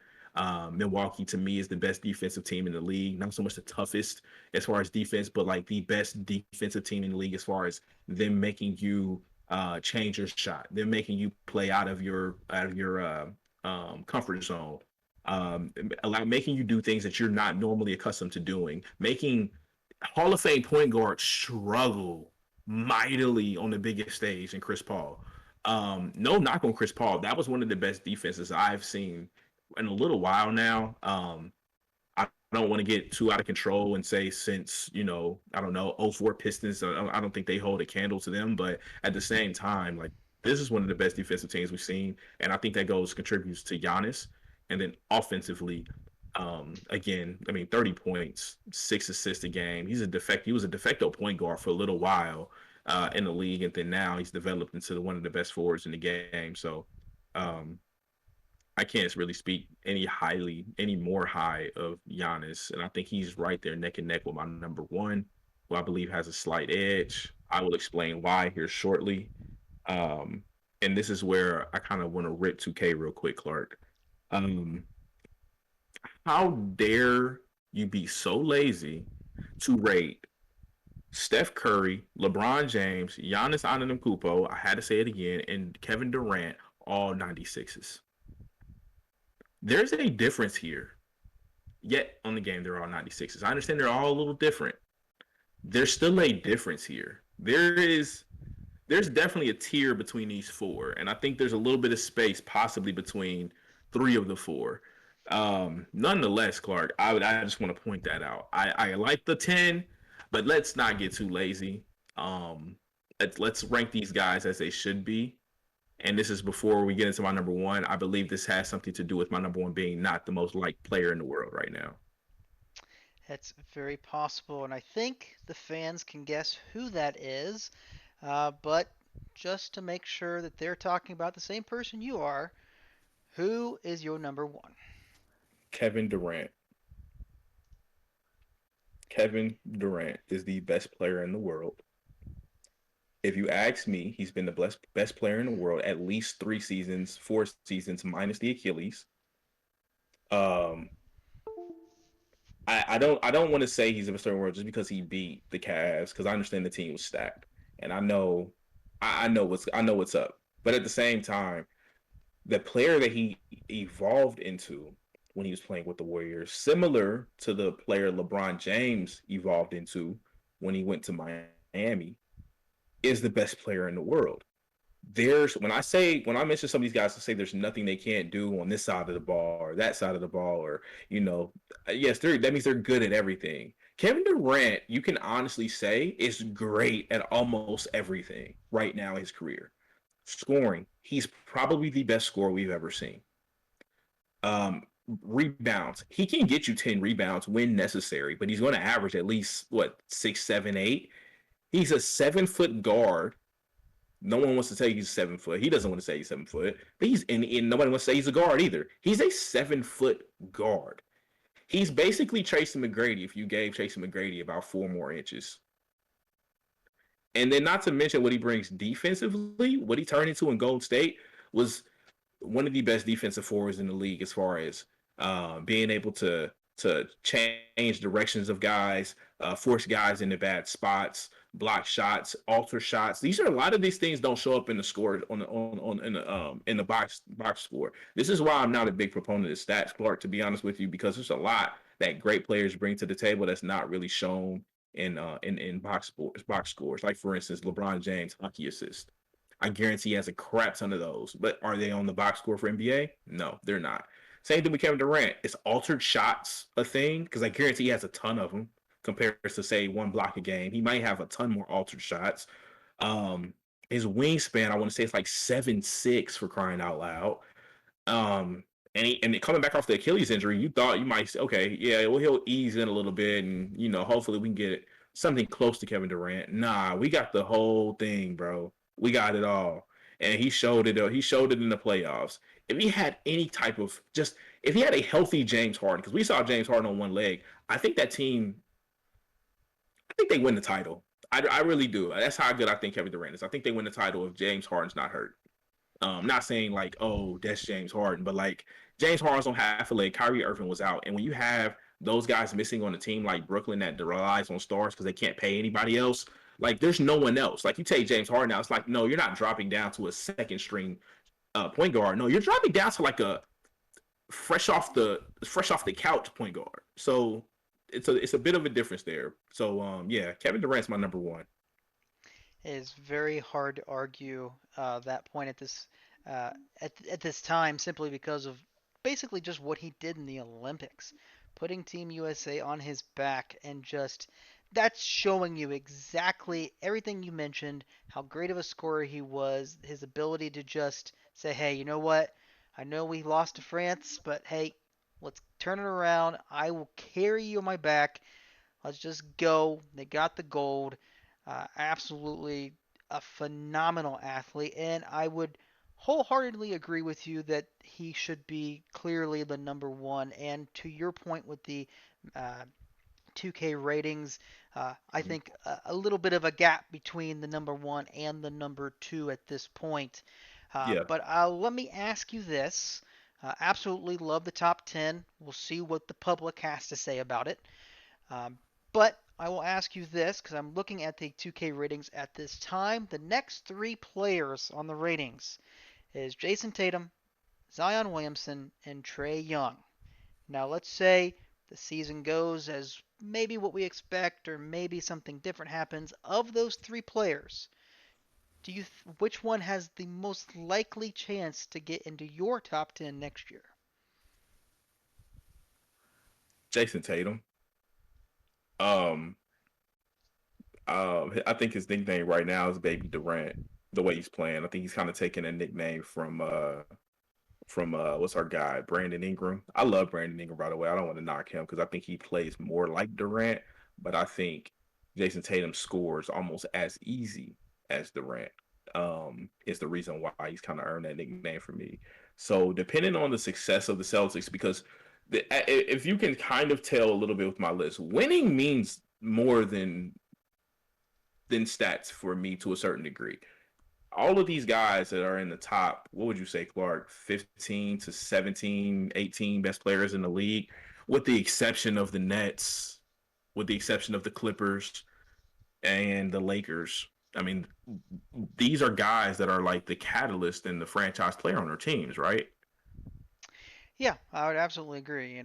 Milwaukee to me is the best defensive team in the league. Not so much the toughest as far as defense, but like the best defensive team in the league as far as them making you change your shot. Them making you play out of your comfort zone. Making you do things that you're not normally accustomed to doing. Making Hall of Fame point guards struggle mightily on the biggest stage in Chris Paul. No knock on Chris Paul. That was one of the best defenses I've seen in a little while now. I don't want to get too out of control and say since, I don't know, '04 Pistons, I don't think they hold a candle to them. But at the same time, like, this is one of the best defensive teams we've seen. And I think that contributes to Giannis. And then offensively, again, I mean, 30 points, 6 assists a game. He was a de facto point guard for a little while in the league, and then now he's developed into one of the best forwards in the game. So um, I can't really speak any more high of Giannis, and I think he's right there neck and neck with my number one, who I believe has a slight edge. I will explain why here shortly. Um, and this is where I kind of want to rip 2K real quick, Clark. Um, how dare you be so lazy to rate Steph Curry, LeBron James, Giannis Antetokounmpo, I had to say it again, and Kevin Durant all 96s? There's a difference here. Yet on the game, they're all 96s. I understand they're all a little different. There's still a difference here. There's definitely a tier between these four, and I think there's a little bit of space possibly between three of the four. Nonetheless, Clark, I just want to point that out. I like the 10, but let's not get too lazy. Let's rank these guys as they should be, And this is before we get into my number one. I believe this has something to do with my number one being not the most liked player in the world right now. That's very possible, and I think the fans can guess who that is. But just to make sure that they're talking about the same person you are, who is your number one? Kevin Durant. Kevin Durant is the best player in the world. If you ask me, he's been the best player in the world at least 3 seasons, 4 seasons minus the Achilles. Um, I don't want to say he's a best player in the world just because he beat the Cavs because I understand the team was stacked and I know what's up. But at the same time, the player that he evolved into when he was playing with the Warriors, similar to the player LeBron James evolved into when he went to Miami, is the best player in the world. When I mention some of these guys to say there's nothing they can't do on this side of the ball or that side of the ball, or yes, that means they're good at everything. Kevin Durant, you can honestly say, is great at almost everything right now in his career. Scoring, he's probably the best scorer we've ever seen. Rebounds, he can get you 10 rebounds when necessary, but he's going to average at least what, 6, 7, 8. He's a 7 foot guard. No one wants to say he's 7 foot. He doesn't want to say he's 7 foot, but and nobody wants to say he's a guard either. He's a 7 foot guard. He's basically Tracy McGrady if you gave Tracy McGrady about 4 more inches. And then, not to mention what he brings defensively, what he turned into in Golden State was one of the best defensive forwards in the league as far as being able to change directions of guys, force guys into bad spots, block shots, alter shots. These are a lot of these things don't show up in the score in the box score. This is why I'm not a big proponent of stats, Clark, to be honest with you, because there's a lot that great players bring to the table that's not really shown in box scores. Like for instance, LeBron James hockey assist. I guarantee he has a crap ton of those. But are they on the box score for NBA? No, they're not. Same thing with Kevin Durant. Is altered shots a thing? Because I guarantee he has a ton of them compared to say one block a game. He might have a ton more altered shots. Um, his wingspan, I want to say it's like 7'6" for crying out loud. Um, and coming back off the Achilles injury, you thought you might say, okay, yeah, well he'll ease in a little bit, and hopefully we can get something close to Kevin Durant. Nah, we got the whole thing, bro. We got it all, and he showed it. He showed it in the playoffs. If he had any type of just, if he had a healthy James Harden, because we saw James Harden on one leg, I think that team, I think they win the title. I really do. That's how good I think Kevin Durant is. I think they win the title if James Harden's not hurt. Not saying like, oh, that's James Harden, but like James Harden's on half a leg. Kyrie Irving was out, and when you have those guys missing on a team like Brooklyn that relies on stars because they can't pay anybody else, like there's no one else. Like you take James Harden out, it's like no, you're not dropping down to a second string point guard. No, you're dropping down to like a fresh off the couch point guard. So it's a bit of a difference there. So yeah, Kevin Durant's my number one. It is very hard to argue that point uh, at this time simply because of basically just what he did in the Olympics, putting Team USA on his back and just that's showing you exactly everything you mentioned, how great of a scorer he was, his ability to just say, hey, you know what? I know we lost to France, but hey, let's turn it around. I will carry you on my back. Let's just go. They got the gold. Absolutely a phenomenal athlete, and I would wholeheartedly agree with you that he should be clearly the number one. And to your point with the uh, 2K ratings, I think a little bit of a gap between the number one and the number two at this point. Yeah, But let me ask you this. Absolutely love the top 10. We'll see what the public has to say about it. Um, but I will ask you this because I'm looking at the 2K ratings at this time. The next three players on the ratings is Jason Tatum, Zion Williamson, and Trae Young. Now, let's say the season goes as maybe what we expect, or maybe something different happens. Of those three players, which one has the most likely chance to get into your top 10 next year? Jason Tatum. Um, I think his nickname right now is Baby Durant. the way he's playing. I think he's kind of taking a nickname from what's our guy Brandon Ingram. I love Brandon Ingram, by the way. I don't want to knock him because I think he plays more like Durant, but I think Jason Tatum scores almost as easy as Durant. Is the reason why he's kind of earned that nickname for me. So depending on the success of the Celtics, because if you can kind of tell a little bit with my list, winning means more than stats for me to a certain degree. All of these guys that are in the top, what would you say, Clark, 15 to 17, 18 best players in the league, with the exception of the Nets, with the exception of the Clippers and the Lakers. I mean, these are guys that are like the catalyst and the franchise player on their teams, right? Yeah, I would absolutely agree.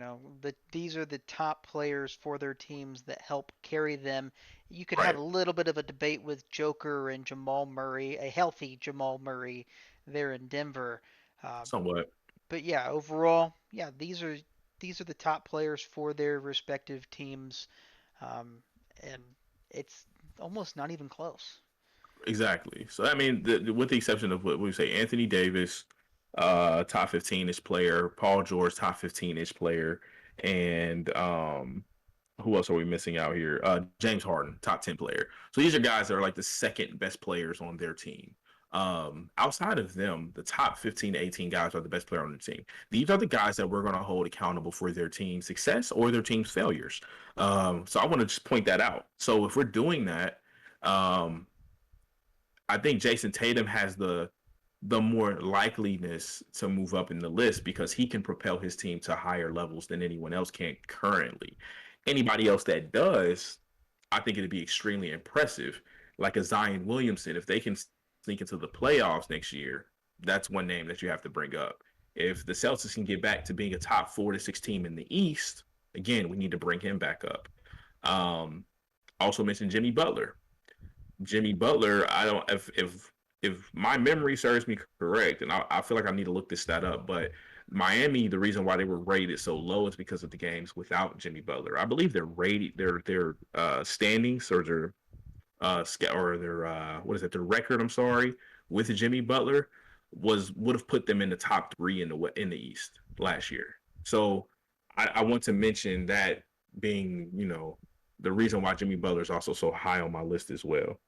These are the top players for their teams that help carry them. You could have Right. a little bit of a debate with Joker and Jamal Murray, a healthy Jamal Murray there in Denver. Uh, Somewhat. but yeah, overall, yeah, these are the top players for their respective teams, um, and it's almost not even close. Exactly. So I mean, with the exception of what we say, Anthony Davis, top 15-ish player, Paul George, top 15-ish player, and who else are we missing out here? James Harden, top 10 player. So these are guys that are like the second best players on their team. Outside of them, the top 15 to 18 guys are the best player on the team. These are the guys that we're going to hold accountable for their team's success or their team's failures. So I want to just point that out. So if we're doing that, um, I think Jason Tatum has the more likeliness to move up in the list because he can propel his team to higher levels than anyone else can currently. Anybody else that does, I think it'd be extremely impressive. Like a Zion Williamson, if they can sneak into the playoffs next year, that's one name that you have to bring up. If the Celtics can get back to being a top 4 to 6 team in the East, again, we need to bring him back up. Um, also mentioned Jimmy Butler. Jimmy Butler, I don't if my memory serves me correct, and I feel like I need to look this stat up, but Miami, the reason why they were rated so low is because of the games without Jimmy Butler. I believe their standings or their what is it, their record, I'm sorry, with Jimmy Butler would have put them in the top 3 in the East last year. So I want to mention that being, the reason why Jimmy Butler is also so high on my list as well.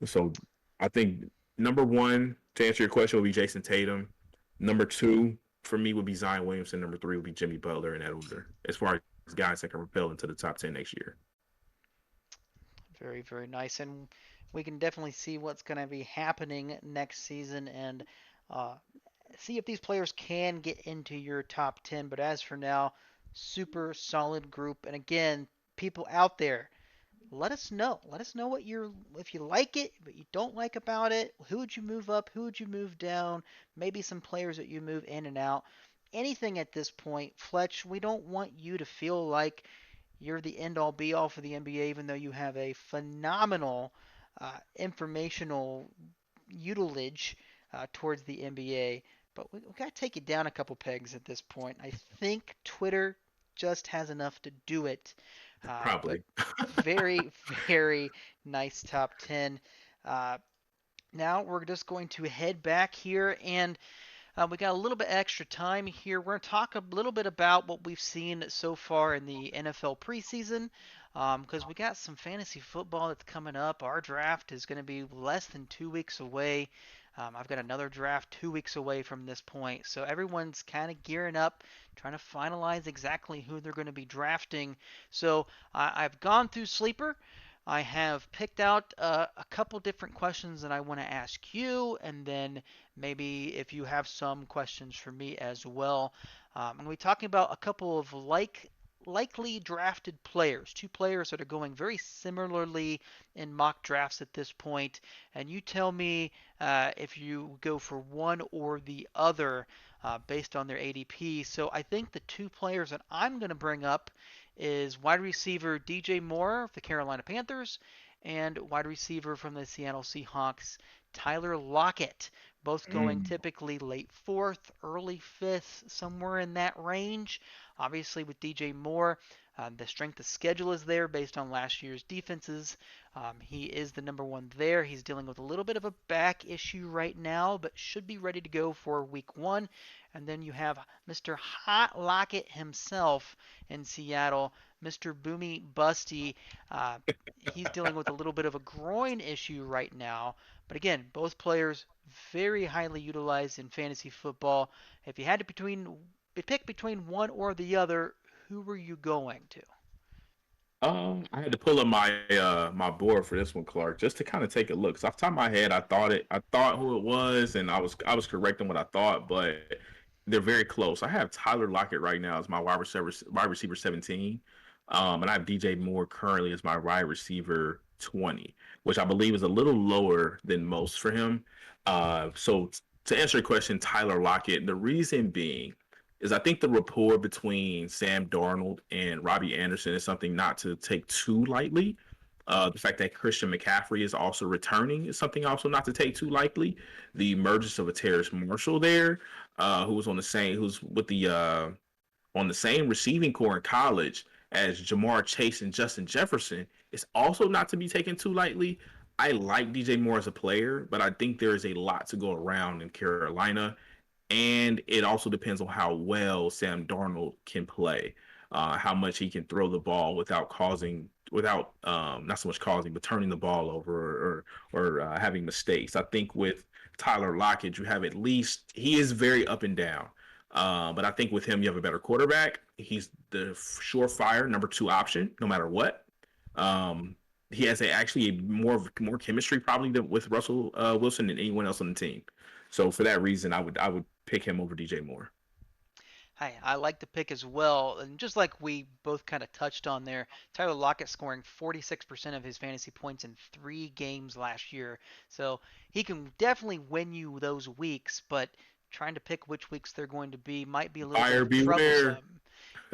So I think number one, to answer your question, would be Jason Tatum. Number two for me would be Zion Williamson. Number three would be Jimmy Butler in that order, as far as guys that can propel into the top 10 next year. Very, very nice. And we can definitely see what's going to be happening next season and uh, see if these players can get into your top 10. But as for now, super solid group. And again, people out there, let us know. Let us know what you're, if you like it, what you don't like about it. Who would you move up? Who would you move down? Maybe some players that you move in and out. Anything at this point, Fletch, we don't want you to feel like you're the end all be all for the NBA, even though you have a phenomenal informational utilage towards the NBA. But we got to take it down a couple pegs at this point. I think Twitter just has enough to do it. But Probably. very, very nice top 10. Uh, Now we're just going to head back here and we got a little bit extra time here. We're going to talk a little bit about what we've seen so far in the NFL preseason because we got some fantasy football that's coming up. Our draft is going to be less than 2 weeks away. I've got another draft 2 weeks away from this point. So everyone's kind of gearing up, trying to finalize exactly who they're going to be drafting. So I've gone through Sleeper. I have picked out a couple different questions that I want to ask you, and then maybe if you have some questions for me as well. And we're talking about a couple of likely drafted players, two players that are going very similarly in mock drafts at this point, and you tell me if you go for one or the other based on their ADP. So I think the two players that I'm going to bring up is wide receiver DJ Moore of the Carolina Panthers and wide receiver from the Seattle Seahawks Tyler Lockett, both going Mm. typically late fourth, early fifth, somewhere in that range. Obviously, with DJ Moore, The strength of schedule is there based on last year's defenses. He is the number one there. He's dealing with a little bit of a back issue right now, but should be ready to go for week one. And then you have Mr. Hot Lockett himself in Seattle, Mr. Boomy Busty. Uh, he's dealing with a little bit of a groin issue right now. But again, both players very highly utilized in fantasy football. If you had to pick between one or the other, who were you going to? I had to pull up my board for this one, Clark, just to kind of take a look. So off the top of my head, I thought who it was, and I was correct in what I thought, but they're very close. I have Tyler Lockett right now as my wide receiver 17, and I have DJ Moore currently as my wide receiver 20, which I believe is a little lower than most for him. So to answer your question, Tyler Lockett, the reason being is I think the rapport between Sam Darnold and Robbie Anderson is something not to take too lightly. The fact that Christian McCaffrey is also returning is something also not to take too lightly. The emergence of a Terrace Marshall there, who's with the on the same receiving core in college as Jamar Chase and Justin Jefferson, is also not to be taken too lightly. I like DJ Moore as a player, but I think there is a lot to go around in Carolina, and it also depends on how well Sam Darnold can play, how much he can throw the ball without not so much causing, but turning the ball over or having mistakes. I think with Tyler Lockett, you have at least he is very up and down. But I think with him, you have a better quarterback. He's the surefire number two option, no matter what. He has actually a more chemistry probably than with Russell Wilson than anyone else on the team. So for that reason, I would pick him over DJ Moore. Hi, I like the pick as well. And just like we both kind of touched on there, Tyler Lockett scoring 46% of his fantasy points in 3 games last year. So he can definitely win you those weeks, but trying to pick which weeks they're going to be might be a little bit Buyer beware. troublesome.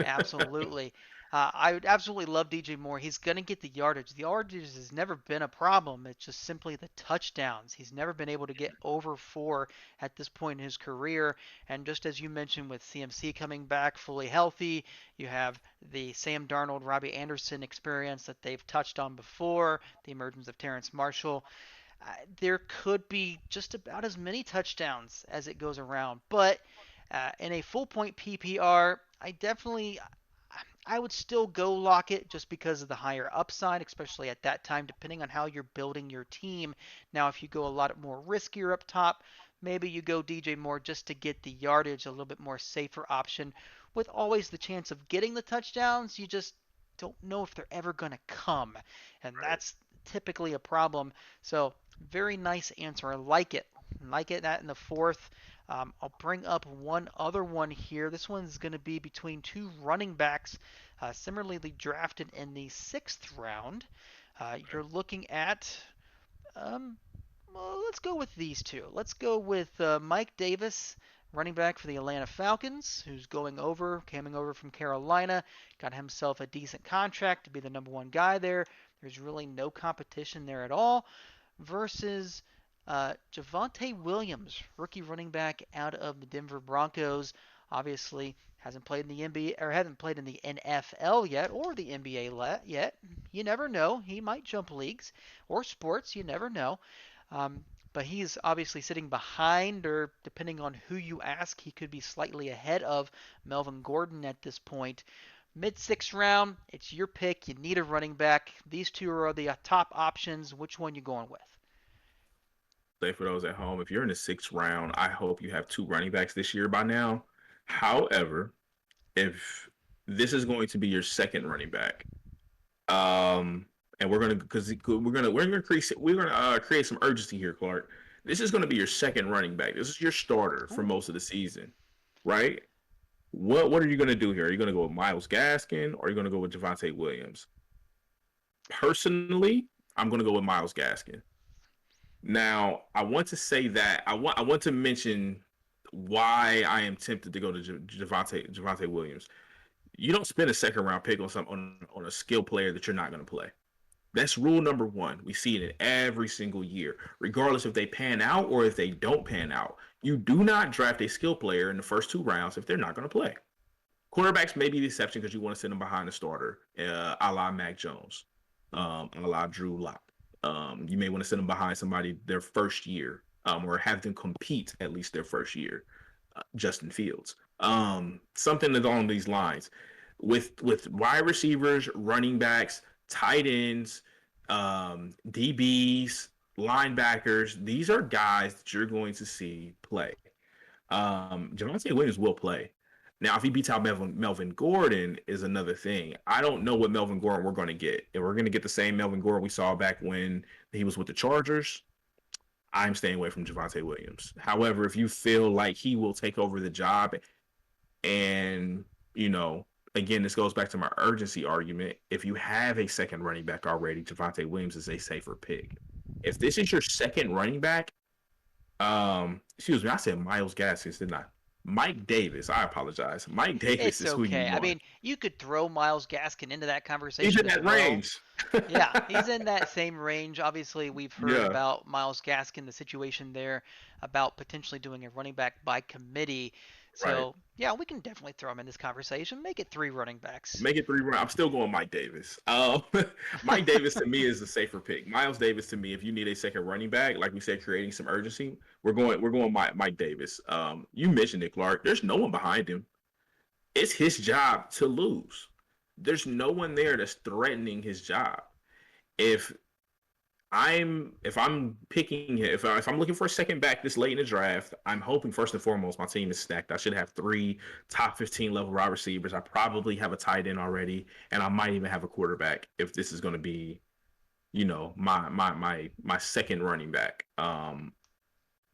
Absolutely. I would absolutely love DJ Moore. He's going to get the yardage. The yardage has never been a problem. It's just simply the touchdowns. He's never been able to get over 4 at this point in his career. And just as you mentioned with CMC coming back fully healthy, you have the Sam Darnold, Robbie Anderson experience that they've touched on before, the emergence of Terrence Marshall. There could be just about as many touchdowns as it goes around. But in a full point PPR, I would still go Lockett just because of the higher upside, especially at that time, depending on how you're building your team. Now, if you go a lot more riskier up top, maybe you go DJ Moore just to get the yardage, a little bit more safer option, with always the chance of getting the touchdowns. You just don't know if they're ever going to come, and Right. that's typically a problem. So, very nice answer. I like it. Like it that in the fourth. I'll bring up one other one here. This one's going to be between two running backs, similarly drafted in the sixth round. You're looking at, um, well, let's go with these two. Let's go with Mike Davis, running back for the Atlanta Falcons, who's coming over from Carolina, got himself a decent contract to be the number one guy there. There's really no competition there at all. Versus Javonte Williams, rookie running back out of the Denver Broncos. Obviously, hasn't played in the NBA or hasn't played in the NFL yet or the NBA yet. You never know. He might jump leagues or sports. You never know. But he's obviously sitting behind, or depending on who you ask, he could be slightly ahead of Melvin Gordon at this point. Mid sixth round, it's your pick. You need a running back. These two are the top options. Which one you going with? Say for those at home, if you're in the sixth round, I hope you have two running backs this year by now. However, if this is going to be your second running back, and we're gonna create some urgency here, Clark. This is gonna be your second running back. This is your starter for Ooh. most of the season, right? What are you gonna do here? Are you gonna go with Miles Gaskin or are you gonna go with Javonte Williams? Personally, I'm gonna go with Miles Gaskin. Now, I want to say that I want to mention why I am tempted to go to Javonte Williams. You don't spend a second round pick on a skill player that you're not going to play. That's rule number one. We see it in every single year, regardless if they pan out or if they don't pan out. You do not draft a skill player in the first 2 rounds if they're not going to play. Quarterbacks may be the exception because you want to sit them behind the starter, a la Mac Jones, a la Drew Lock. You may want to sit them behind somebody their first year, or have them compete at least their first year. Justin Fields, something along these lines. With wide receivers, running backs, tight ends, DBs, linebackers, these are guys that you're going to see play. Javonte Williams will play. Now, if he beats out Melvin Gordon, is another thing. I don't know what Melvin Gordon we're going to get. If we're going to get the same Melvin Gordon we saw back when he was with the Chargers, I'm staying away from Javonte Williams. However, if you feel like he will take over the job, and again, this goes back to my urgency argument. If you have a second running back already, Javonte Williams is a safer pick. If this is your second running back, excuse me, I said Myles Gaskins, didn't I? Mike Davis. I apologize. Mike Davis It's is who you okay. I want. mean, you could throw Miles Gaskin into that He's conversation in as that well. range. Yeah, he's in that same range. Obviously, we've heard Yeah, about Miles Gaskin, the situation there about potentially doing a running back by committee. right. So, yeah, we can definitely throw him in this conversation. Make it three running backs. Make it three rounds. I'm still going Mike Davis. Mike Davis to me is a safer pick. Miles Davis to me, if you need a second running back, like we said, creating some urgency, we're going Mike Davis. You mentioned it, Clark. There's no one behind him. It's his job to lose. There's no one there that's threatening his job. If if I'm picking if I'm looking for a second back this late in the draft, I'm hoping first and foremost my team is stacked. I should have three top 15 level wide receivers. I probably have a tight end already, and I might even have a quarterback if this is going to be, my second running back.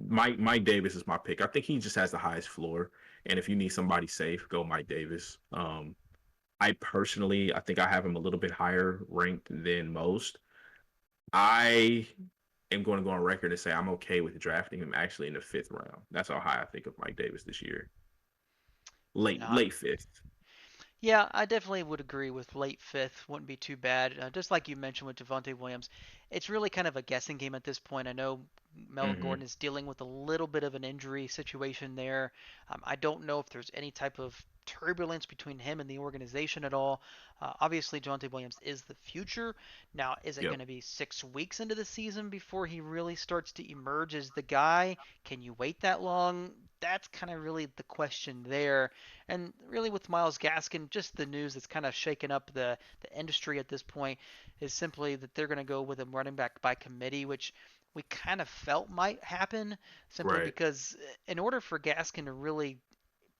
Mike Davis is my pick. I think he just has the highest floor, and if you need somebody safe, go Mike Davis. I personally, I think I have him a little bit higher ranked than most. I am going to go on record and say I'm okay with drafting him actually in the fifth round. That's how high I think of Mike Davis this year. Late, No, late fifth. yeah, I definitely would agree with late fifth. Wouldn't be too bad. Just like you mentioned with Javonte Williams, it's really kind of a guessing game at this point. I know Melvin Mm-hmm. Gordon is dealing with a little bit of an injury situation there. I don't know if there's any type of turbulence between him and the organization at all. Obviously, Javonte Williams is the future. Now, is it Yep. going to be 6 weeks into the season before he really starts to emerge as the guy? Can you wait that long? That's kind of really the question there. And really, with Miles Gaskin, just the news that's kind of shaken up the industry at this point is simply that they're going to go with a running back by committee, which we kind of felt might happen simply Right. because in order for Gaskin to really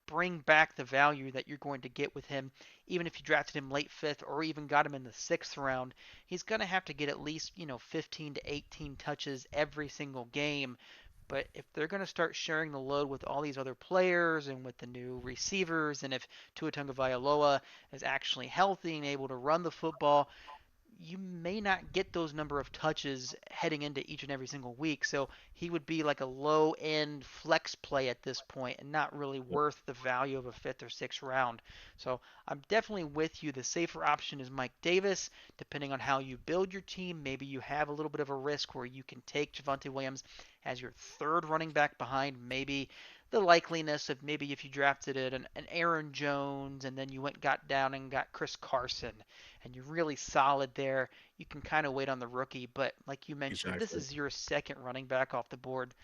bring back the value that you're going to get with him, even if you drafted him late fifth or even got him in the sixth round, he's going to have to get at least 15 to 18 touches every single game. But if they're going to start sharing the load with all these other players and with the new receivers, and if Tua Tagovailoa is actually healthy and able to run the football, you may not get those number of touches heading into each and every single week. So he would be like a low end flex play at this point and not really Yep. worth the value of a fifth or sixth round. So I'm definitely with you. The safer option is Mike Davis. Depending on how you build your team, maybe you have a little bit of a risk where you can take Javonte Williams as your third running back behind maybe the likeliness of maybe if you drafted it an Aaron Jones and then you went got down and got Chris Carson and you're really solid there, you can kind of wait on the rookie. But like you mentioned, if this Exactly. is your second running back off the board,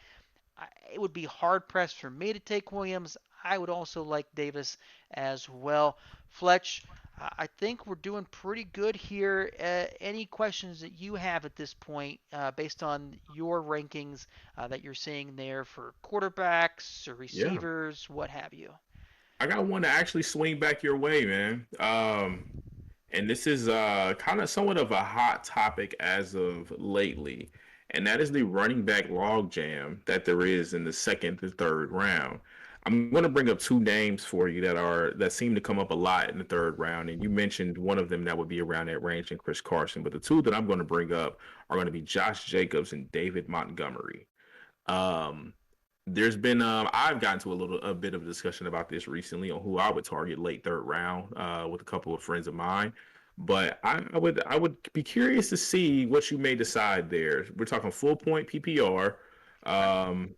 it would be hard pressed for me to take Williams. I would also like Davis as well. Fletch, I think we're doing pretty good here. Any questions that you have at this point, based on your rankings that you're seeing there for quarterbacks or Yeah. receivers, what have you? I got one to actually swing back your way, man. And this is kind of somewhat of a hot topic as of lately, and that is the running back logjam that there is in the second to third round. I'm going to bring up two names for you that seem to come up a lot in the third round, and you mentioned one of them that would be around that range, and Chris Carson. But the two that I'm going to bring up are going to be Josh Jacobs and David Montgomery. Um, there's been I've gotten to a bit of a discussion about this recently on who I would target late third round with a couple of friends of mine. But I would be curious to see what you may decide there. We're talking full point PPR. Okay. Um,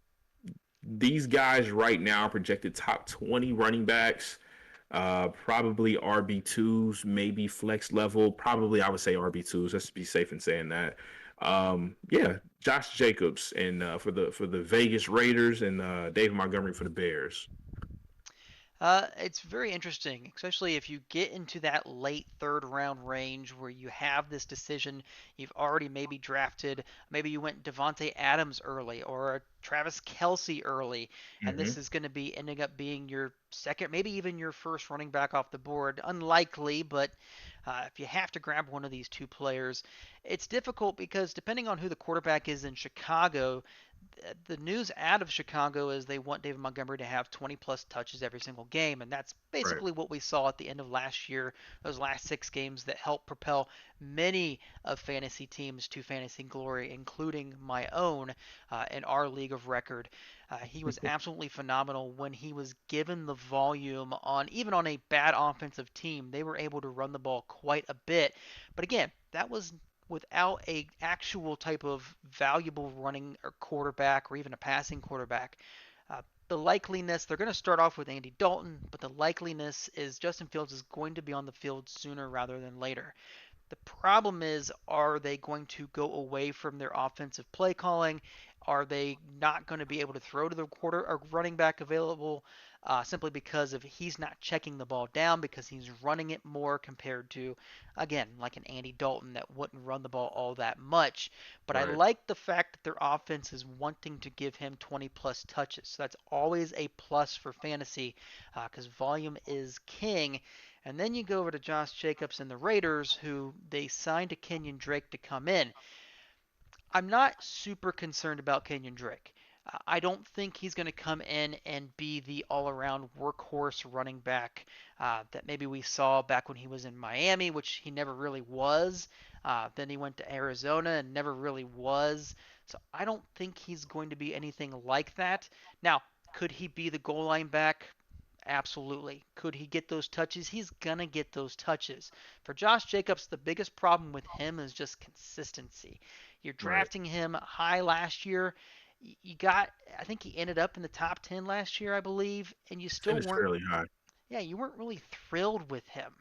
these guys right now are projected top 20 running backs. Probably RB2s, maybe flex level. Probably I would say RB2s. Let's be safe in saying that. Yeah, Josh Jacobs and for the Vegas Raiders and David Montgomery for the Bears. It's very interesting, especially if you get into that late third round range where you have this decision. You've already maybe drafted, maybe you went Devonte Adams early or Travis Kelsey early, and this Hmm. is going to be ending up being your second, maybe even your first running back off the board. Unlikely, but if you have to grab one of these two players, it's difficult because depending on who the quarterback is in Chicago, the news out of Chicago is they want David Montgomery to have 20 plus touches every single game, and that's Right. basically what we saw at the end of last year. Those last 6 games that helped propel many of fantasy teams to fantasy glory, including my own in our league of record. He was absolutely phenomenal when he was given the volume on even on a bad offensive team. They were able to run the ball quite a bit, but again, that was without a actual type of valuable running or quarterback or even a passing quarterback. The likeliness they're going to start off with Andy Dalton, but the likeliness is Justin Fields is going to be on the field sooner rather than later. The problem is, are they going to go away from their offensive play calling? Are they not going to be able to throw to the quarter or running back available simply because of he's not checking the ball down because he's running it more compared to, again, like an Andy Dalton that wouldn't run the ball all that much. But I Right. like the fact that their offense is wanting to give him 20 plus touches. So that's always a plus for fantasy because volume is king. And then you go over to Josh Jacobs and the Raiders, who they signed to Kenyon Drake to come in. I'm not super concerned about Kenyon Drake. I don't think he's going to come in and be the all around workhorse running back that maybe we saw back when he was in Miami, which he never really was. Then he went to Arizona and never really was. So I don't think he's going to be anything like that. Now, could he be the goal line back? Absolutely. Could he get those touches? He's going to get those touches. For Josh Jacobs, the biggest problem with him is just consistency. You're Right. drafting him high last year. You got, I think he ended up in the top 10 last year, I believe, and you still Finished weren't, fairly high. yeah, you weren't really thrilled with him.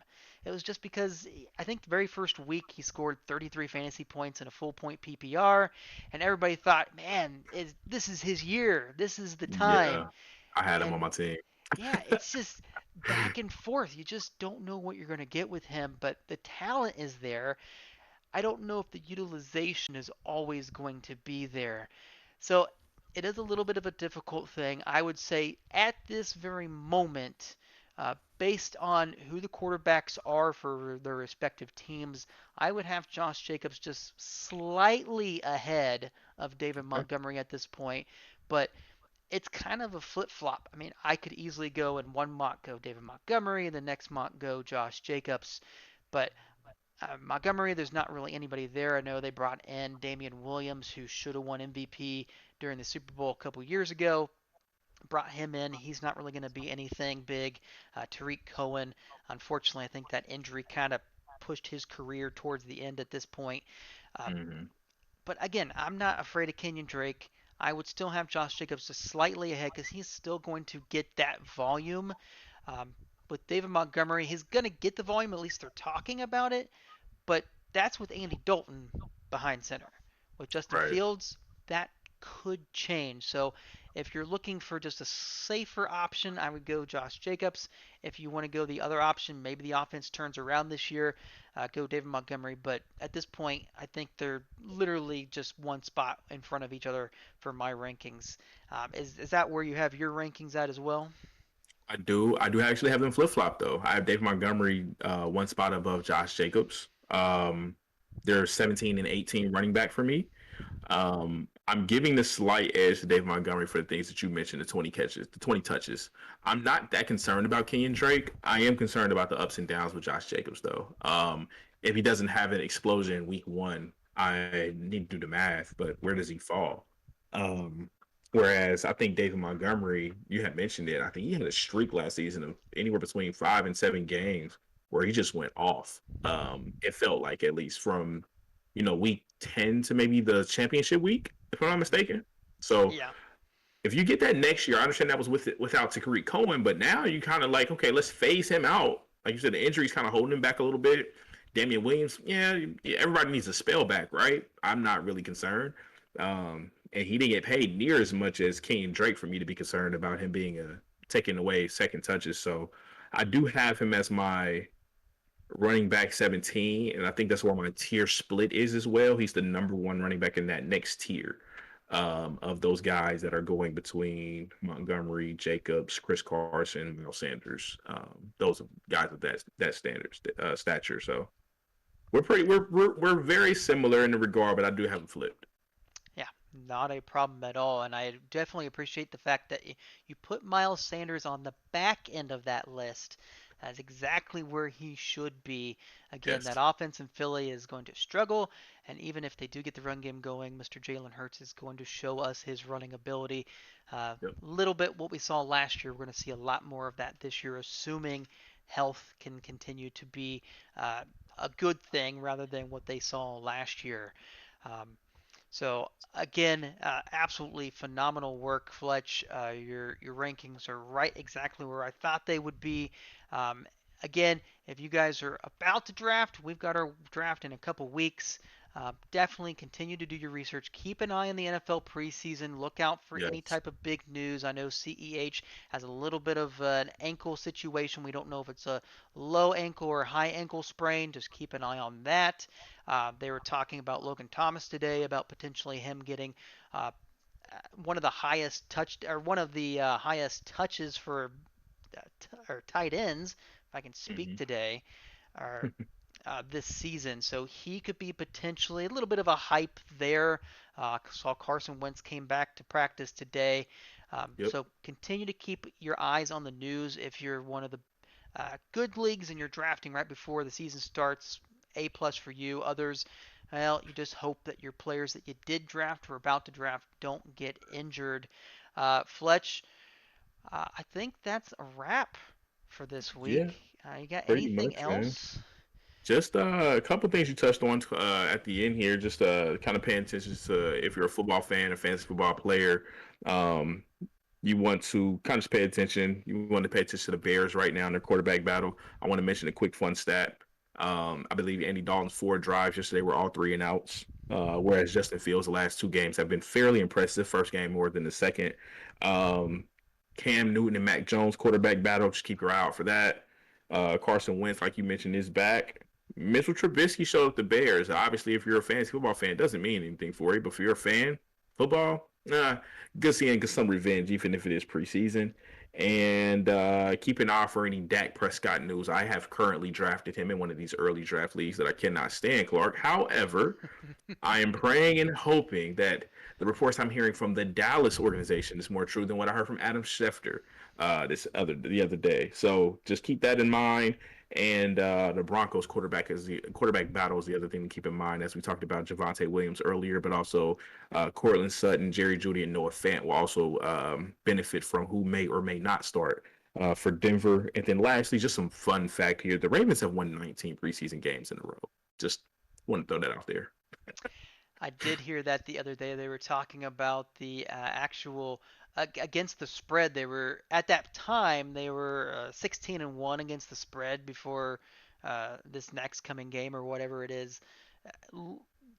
It was just because I think the very first week he scored 33 fantasy points in a full point PPR, and everybody thought, man, this is his year. This is the time. Yeah. I had him on And my team. yeah, it's just back and forth. You just don't know what you're going to get with him, but the talent is there. I don't know if the utilization is always going to be there. So it is a little bit of a difficult thing. I would say at this very moment, based on who the quarterbacks are for their respective teams, I would have Josh Jacobs just slightly ahead of David Okay. Montgomery at this point. But it's kind of a flip flop. I mean, I could easily go in one mock go David Montgomery, and the next mock go Josh Jacobs. But Montgomery, there's not really anybody there. I know they brought in Damian Williams, who should have won MVP during the Super Bowl a couple years ago. Brought him in. He's not really going to be anything big. Tariq Cohen, unfortunately, I think that injury kind of pushed his career towards the end at this point. Uh, Hmm. but again, I'm not afraid of Kenyon Drake. I would still have Josh Jacobs just slightly ahead because he's still going to get that volume. Um, with David Montgomery, he's going to get the volume. At least they're talking about it. But that's with Andy Dalton behind center. With Justin Right. Fields, that could change. So if you're looking for just a safer option, I would go Josh Jacobs. If you want to go the other option, maybe the offense turns around this year, go David Montgomery. But at this point, I think they're literally just one spot in front of each other for my rankings. Is that where you have your rankings at as well? I do. I do actually have them flip flop though. I have Dave Montgomery one spot above Josh Jacobs. They're 17 and 18 running back for me. I'm giving the slight edge to Dave Montgomery for the things that you mentioned, the 20 catches, the 20 touches. I'm not that concerned about Kenyon Drake. I am concerned about the ups and downs with Josh Jacobs though. If he doesn't have an explosion in week one, I need to do the math, but where does he fall? Um, Whereas I think David Montgomery, you had mentioned it. I think he had a streak last season of anywhere between 5 and 7 games where he just went off. It felt like at least from week 10 to maybe the championship week, if I'm not mistaken. So Yeah. if you get that next year, I understand that was without Tariq Cohen, but now you kind of like, okay, let's phase him out. Like you said, the injury's kind of holding him back a little bit. Damian Williams, yeah, everybody needs a spell back, right? I'm not really concerned. And he didn't get paid near as much as King Drake for me to be concerned about him being taking away second touches. So I do have him as my running back 17, and I think that's where my tier split is as well. He's the number one running back in that next tier of those guys that are going between Montgomery, Jacobs, Chris Carson, Miles Sanders. Those guys of that standard stature. So we're very similar in the regard, but I do have them flipped. Yeah, not a problem at all. And I definitely appreciate the fact that you put Miles Sanders on the back end of that list. That's exactly where he should be. Again, that Yes. offense in Philly is going to struggle. And even if they do get the run game going, Mr. Jalen Hurts is going to show us his running ability. A Yep. little bit what we saw last year. We're going to see a lot more of that this year, assuming health can continue to be uh, a good thing rather than what they saw last year. Um, so again, absolutely phenomenal work, Fletch. Your rankings are right exactly where I thought they would be. Um, again, if you guys are about to draft, we've got our draft in a couple weeks. Definitely continue to do your research. Keep an eye on the NFL preseason. Look out for any Yes. type of big news. I know CEH has a little bit of an ankle situation. We don't know if it's a low ankle or high ankle sprain. Just keep an eye on that. They were talking about Logan Thomas today, about potentially him getting uh, one of the highest highest touches for or tight ends, if I can speak Hmm. today, or this season. So he could be potentially a little bit of a hype there. Saw Carson Wentz came back to practice today. Yep. So continue to keep your eyes on the news if you're one of the good leagues and you're drafting right before the season starts. A plus for you. Others, well, you just hope that your players that you did draft or about to draft don't get injured. Fletch, I think that's a wrap for this Yeah. week. You got Pretty anything much, man. else? Just a couple things you touched on at the end here. Just kind of paying attention to if you're a football fan, a fantasy football player. Um, you want to kind of just pay attention. You want to pay attention to the Bears right now in their quarterback battle. I want to mention a quick fun stat. I believe Andy Dalton's 4 drives yesterday were all 3 and outs, whereas Justin Fields' the last 2 games have been fairly impressive. First game more than the second. Um, Cam Newton and Mac Jones quarterback battle. Just keep your eye out for that. Carson Wentz, like you mentioned, is back. Mitchell Trubisky showed up the Bears. Obviously, if you're a fantasy football fan, it doesn't mean anything for you. But if you're a fan, football, nah, good seeing some revenge, even if it is preseason. And keep an eye for any Dak Prescott news. I have currently drafted him in one of these early draft leagues that I cannot stand, Clark. However, I am praying and hoping that the reports I'm hearing from the Dallas organization is more true than what I heard from Adam Schefter the other day. So just keep that in mind. And the Broncos quarterback battle is the other thing to keep in mind, as we talked about Javonte Williams earlier, but also Cortland Sutton, Jerry Jeudy, and Noah Fant will also benefit from who may or may not start for Denver. And then lastly, just some fun fact here: the Ravens have won 19 preseason games in a row. Just want to throw that out there. I did hear that the other day. They were talking about the actual against the spread. They were at that time they were 16-1 against the spread before this next coming game or whatever it is.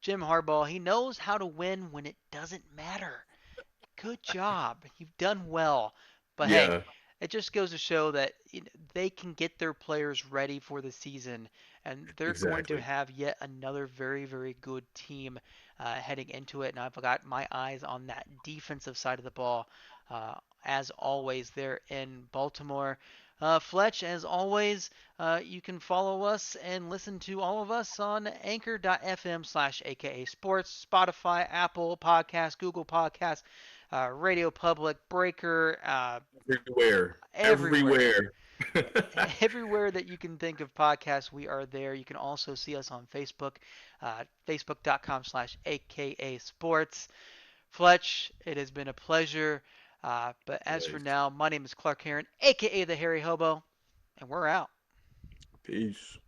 Jim Harbaugh, he knows how to win when it doesn't matter. Good job. You've done well. But hey, Yeah, it just goes to show that they can get their players ready for the season, and they're going to exactly. have yet another very, very good team heading into it. And I've got my eyes on that defensive side of the ball, uh, as always, there in Baltimore. Fletch, as always, you can follow us and listen to all of us on anchor.fm/aka sports, Spotify, Apple Podcast, Google Podcast, Radio Public, Breaker, Everywhere. everywhere. Everywhere. Everywhere that you can think of podcasts, we are there. You can also see us on Facebook, facebook.com/aka sports. Fletch, it has been a pleasure. But as for Anyways, now, my name is Clark Heron, aka the Hairy Hobo, and we're out. peace.